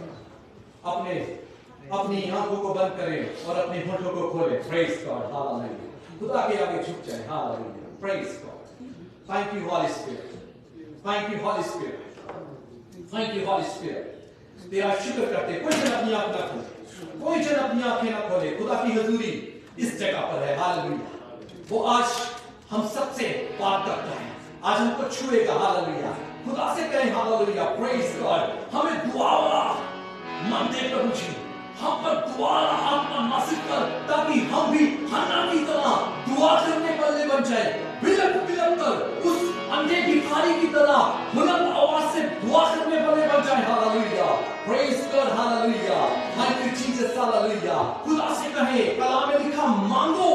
अपनी आंखों को बंद करें और अपने होठों को खोलें। Praise God, hallelujah. खुदा के आगे झुक जाएं। Hallelujah, praise God. Thank you holy spirit, thank you holy spirit, thank you holy spirit. तेरा शुक्र करते। कोई जन अपनी आंख ना खोले, कोई जन अपनी आंखें ना खोले। खुदा की हजूरी इस जगह पर है। हालेलुया। वो आज हम सबसे बात करता है, आज हमको छुएगा। हालेलुया। खुदा से कहें हालेलुया, प्रेज गॉड। हमें दुआ वाला मन दे प्रभु जी, हम पर दुआ वाला आत्मा नासिक कर, ताकि हम भी हन्ना की तरह दुआ करने वाले बन जाए। बिलक बिलक कर उस अंधे भिखारी की तरह बुलंद आवाज से दुआ करने वाले बन जाए। Hallelujah, praise God, hallelujah. Thank you Jesus, hallelujah. खुदा से कहे, कलाम में लिखा मांगो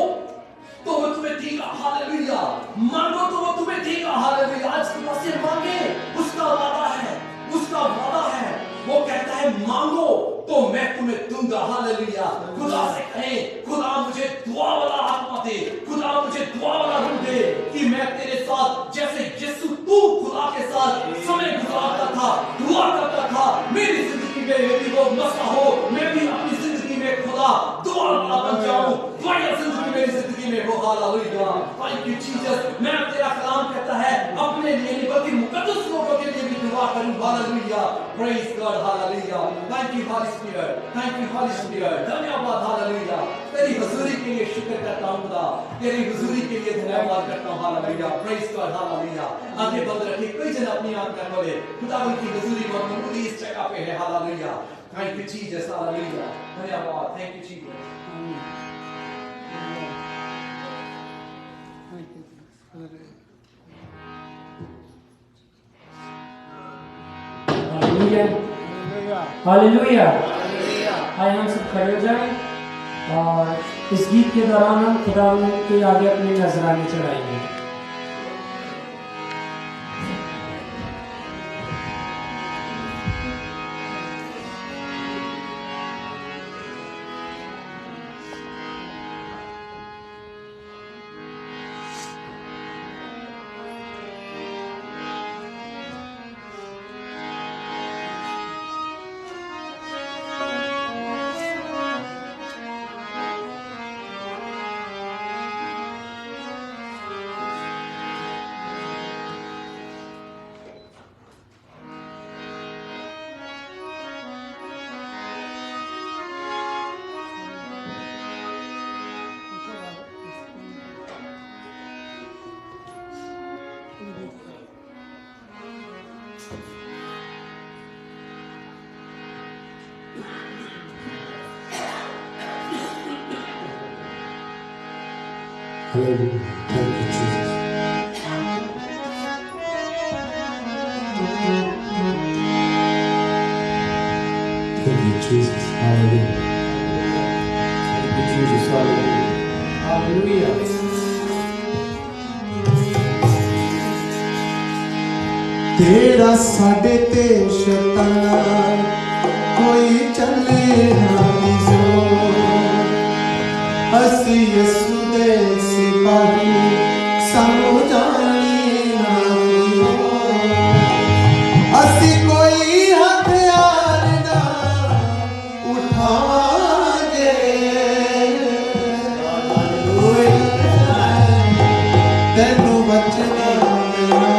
तो वो तुम्हें देगा। हालेलुया। मांगो तो वो तुम्हें देगा। हालेलुया। आज खुदा से मांगे, उसका वादा है, उसका वादा है। वो कहता है मांगो तो मैं तुम्हें दूंगा। हालेलुया। खुदा से कहे, खुदा मुझे दुआ वाला आत्मा दे, खुदा मुझे दुआ वाला रूह दे कि मैं तेरे साथ, जैसे यीशु तू खुदा के साथ समय गुजारता था, दुआ करता था, मेरी जिंदगी में भी वो मसला हो, मैं भी अपनी जिंदगी में खुदा दुआ वाला बन जाऊं। दुआया जिंदगी मेरी जिंदगी में हो। हालेलुया। Thank you Jesus. मैं तेरा कलाम कहता है अपने लिए नहीं बल्कि मुकद्दस लोगों के लिए भी दुआ करूंगा। Hallelujah. Praise God. Hallelujah. Thank you Holy Spirit. Thank you Holy Spirit. धन्यवाद. Hallelujah. तेरी हुजूरी के लिए शुक्र करता हूँ खुदा, तेरी हुजूरी के लिए धन्यवाद करता हूँ। Hallelujah. Praise God. Hallelujah. आगे बंद रखिए, कोई जन अपनी आंख न खोले, खुदा की हुजूरी मौजूद इस जगह पे है। Hallelujah. Thank you Jesus. Hallelujah. धन्यवाद। Thank you Jesus. Hallelujah, hallelujah. आइए हम सब खड़े हो जाएं और इस गीत के दौरान हम खुदा के आगे अपने नजराने चढ़ाएंगे। Hallelujah. Thank you, Jesus. Thank you, Jesus. Hallelujah. Thank you, Jesus. Hallelujah. Hallelujah. तेरा साडे ते शैतान कोई चले ना जोर, असी यसु दे सिपाही सानू जानी ना कोई, असी कोई हथियार ना उठावांगे, तेनू बचना मिलना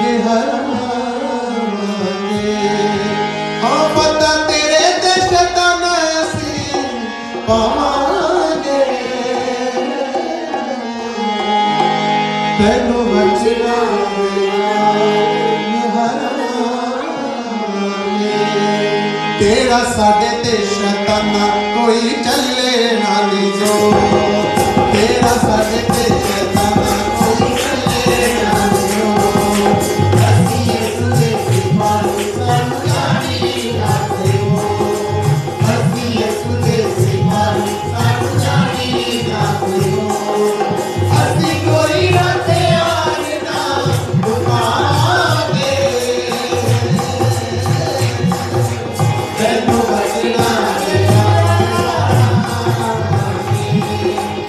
ये हरांगे। हाँ पता तेरे ते शैतान असी पावांगे, तेनू बचना मिलना ये हरांगे। तेरा साडे ते शैतान कोई चले ना जो, तेरा साडे ते शैतान कोई चले ना जो, असी यसु दे सिपाही सानू जानी ना देओ, असी यसु दे सिपाही सानू जानी ना देओ, असी कोई हथियार ना उठावांगे, तेनू बचना मिलना,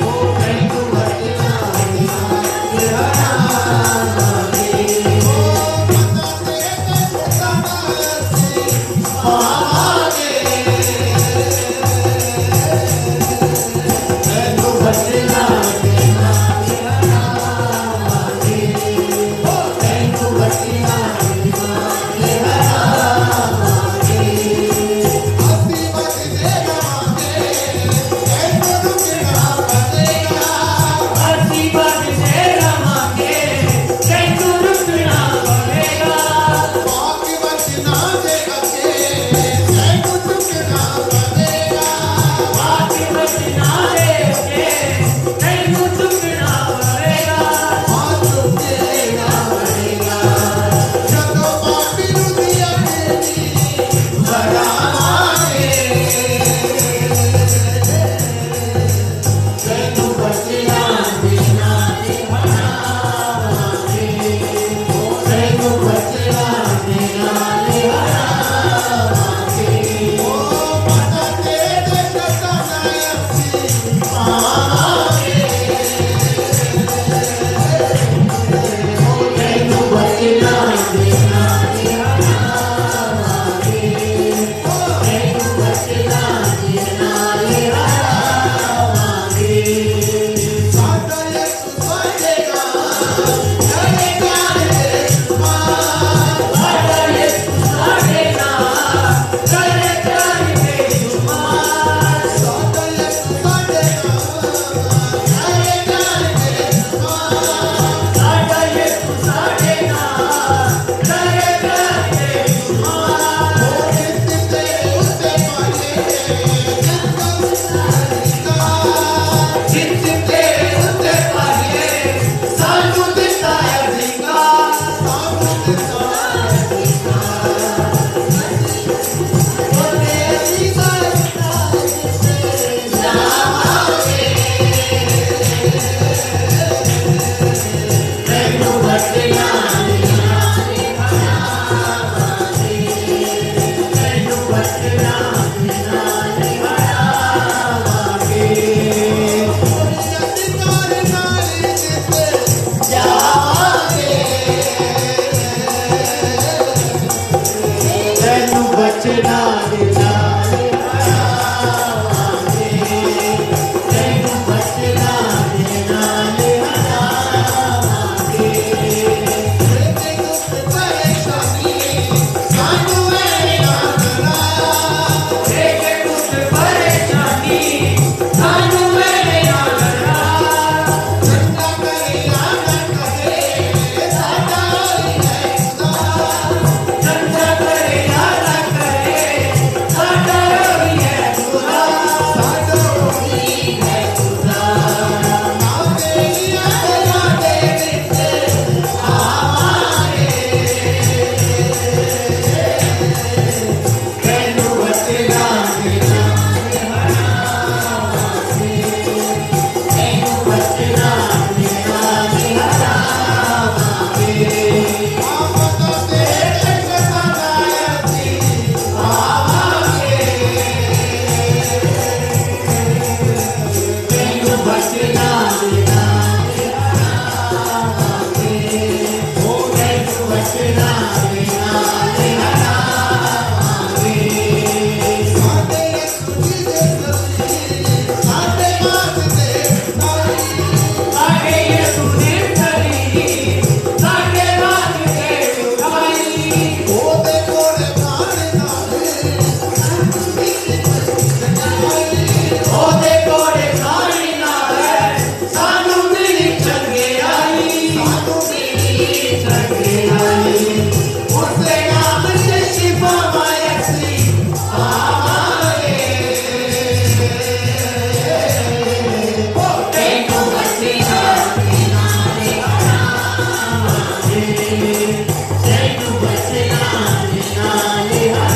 ओ तेनू बचना मिलना। बचना देना तेनू बचना देना परेशानी सानू मेरे नाल परेशानी सानू मेरे नाल चंगा करे या ना करे साडा ही है खुदा चंगा करे या ना करे साडा ही है खुदा साडा ही है खुदा ना तेरिया गल्लां दे विच आवांगे तैनू बचना देना तैनू बचना देना आवाज़ तेरे सदायती आवांगे तैनू बचना देना ओ तैनू बचना देना साडे सुजी दे साडे मात दे साडे यीशु ने चली साडे मात दे उठाई ओदे कोड़े खाने नाल ओदे कोड़े खाने नाल सानू मिली चंगियाई सानू मिली चंगियाई उसदे नाम ते शिफा मायसी आवांगे तैनू बचना देना तैनू बचना देना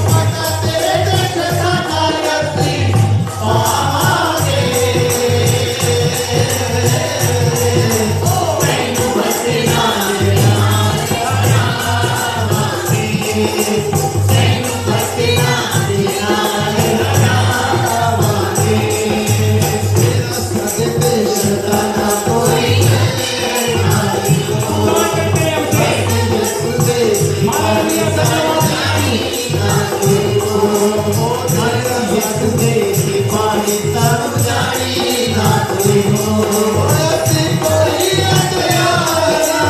साडा तेरे देश साडा यसी आवांगे तैनू बचना देना तैनू बचना देना तेरा सदे ते शताना कोई पानी तब जानी ना कोई हो ऐसी कोई अतयारा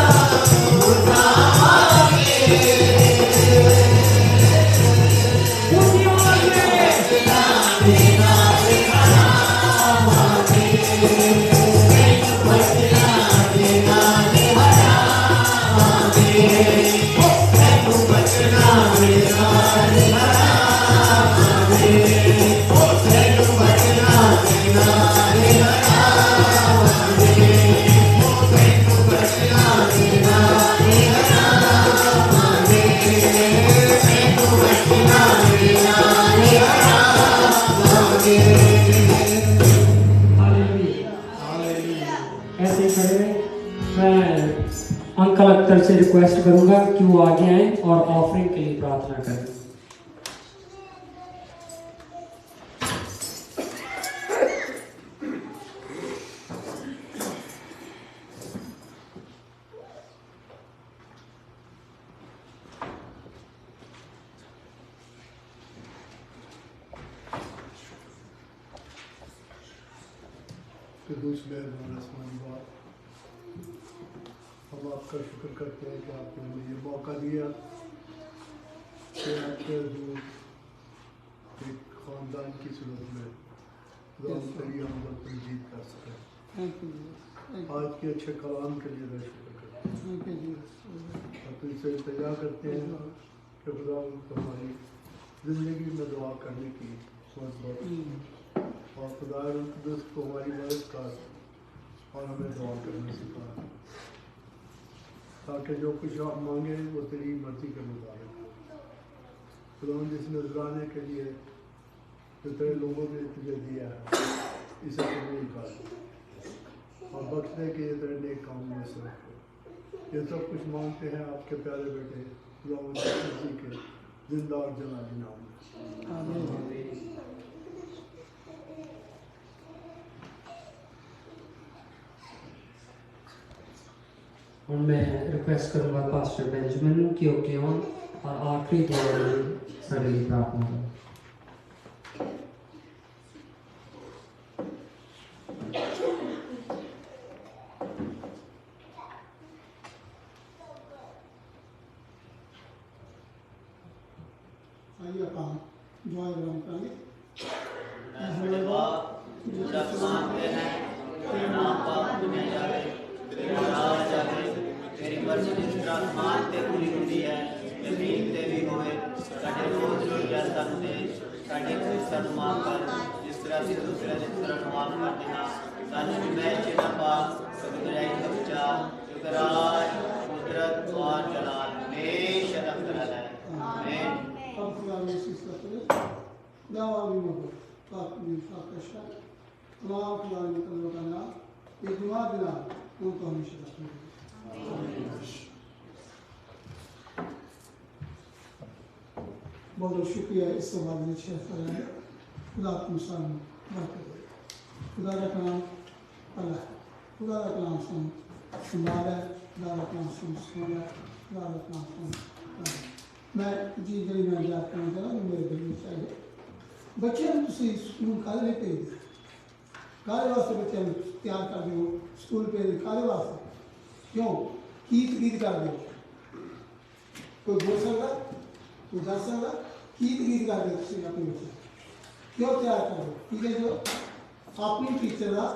ऐसे ही खड़े रहे। मैं अंकल अख्तर से रिक्वेस्ट करूंगा कि वो आगे आए और ऑफरिंग के लिए प्रार्थना करें। दूसरे आसमानी बात हम आपका शुक्र करते हैं कि आपने हमें ये मौका दिया कि आपके हजूर एक ख़ानदान की सूरत में तेरी हमदर्द तमजीद कर सकें। आज के अच्छे कलाम के लिए मैं शुक्र करता हूँ और तुझसे इल्तिजा करते हैं कि खुदा हमारी ज़िंदगी में दुआ करने की सोच बहुत और खुदा कुदस को हमारी मदद कर और हमें दुआ करना सिखा ताकि जो कुछ आप मांगे वो तेरी मर्जी के मुताबिक खुदा जिस नजराने के लिए जो तेरे लोगों ने तुझे दिया है इसे कबूल कर और बख्शने के ये तेरे नेक काम में से रखो। ये सब कुछ मांगते हैं आपके प्यारे बेटे खुदा मसीह के जिंदा और जलाली नाम में। और मैं रिक्वेस्ट करूँगा पास्टर बेंजामिन कि वो के और आखिरी दुआ में सारे लिए प्रार्थना करें। आइए काम दुआ करेंगे। हमारे बाप जो आसमान में है, तेरा नाम पाक होने जाए, तेरा राज आए, तेरी मर्जी जिस तरह आसमान पे पूरी होती है, जमीन पे भी होए। साडे रोज रोज़ सानू दे, साडे खुद माफ कर, जिस तरह से दूसरे जिस तरह माफ कर देना। सानू मैं चिना पा, बुराई से बचा, क्योंकि राज, कुदरत और जलाल हमेशा तक तेरा है। आमीन। अब खुदा यीशु का दावा भी मत पाक भी फाकशा तमाम खुदा ने कल का नाम एक दुआ दिला उनको हमेशा रखें। बहुत शुक्रिया इस सवाल में छह फरमाए खुदा तुम सब बरकत दे। खुदा का कलाम अल्लाह, खुदा का कलाम संभाल है, खुदा का कलाम सुना, खुदा का कलाम सुन। मैं जी जी मैं याद करना चाहता हूँ मेरे दिल में चाहिए बच्चे तुम स्कूल काले नहीं भेजते काले वास्ते बच्चे तैयार कर दो स्कूल भेज काले वास्ते क्यों कीद कर दो कोई बोल सकता कोई दस सकता कीद कर दो तुम अपने बच्चे क्यों तैयार कर दो ठीक है जो अपनी टीचर का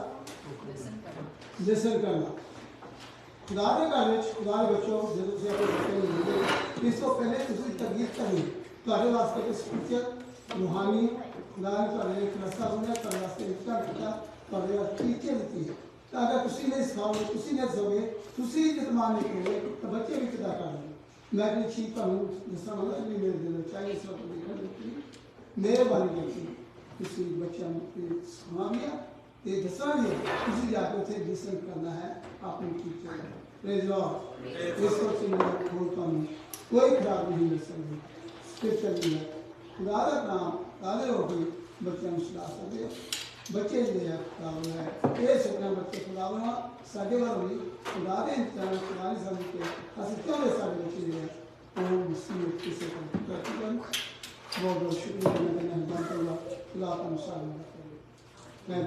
लेसन करना खुदा के घर में खुदा के बच्चों जो तुम अपने बच्चे को मिलते इस तो पहले तुम तरगीब करनी तुम्हारे वास्ते किस टीचर रूहानी खुदा ने तुम्हारे एक रास्ता बनाया तुम्हारे वास्ते इतना किया तुम्हारे वास्ते टीचर दी है तो अगर तुम नहीं सिखाओगे तुम नहीं दसोगे तुम इस्तेमाल नहीं करोगे तो बच्चे भी कितना कर लेंगे। मैं अपनी चीज करूँ जिस तरह मतलब नहीं मेरे दिल में चाहिए इस वक्त मेहरबानी करके तुम बच्चों को सुना दिया ये दसना नहीं किसी जाकर उसे डिसन करना है अपनी टीचर प्रेज लॉर्ड इस वक्त से मैं बोलता हूँ कोई खराब नहीं मिल सकती स्पिरिचुअली है खुदा का नाम ताले हो गई बच्चों को सुना सकते बच्चे जो है खुदा है ये सपना बच्चे खुदा बना साढ़े बार हुई खुदा ने इंतजार खुदा ने समझ के ऐसे क्यों है सारे बच्चे जो है वो मुसीबत किसे करती है बहुत बहुत शुक्रिया मैंने खुदा का अनुसार मैं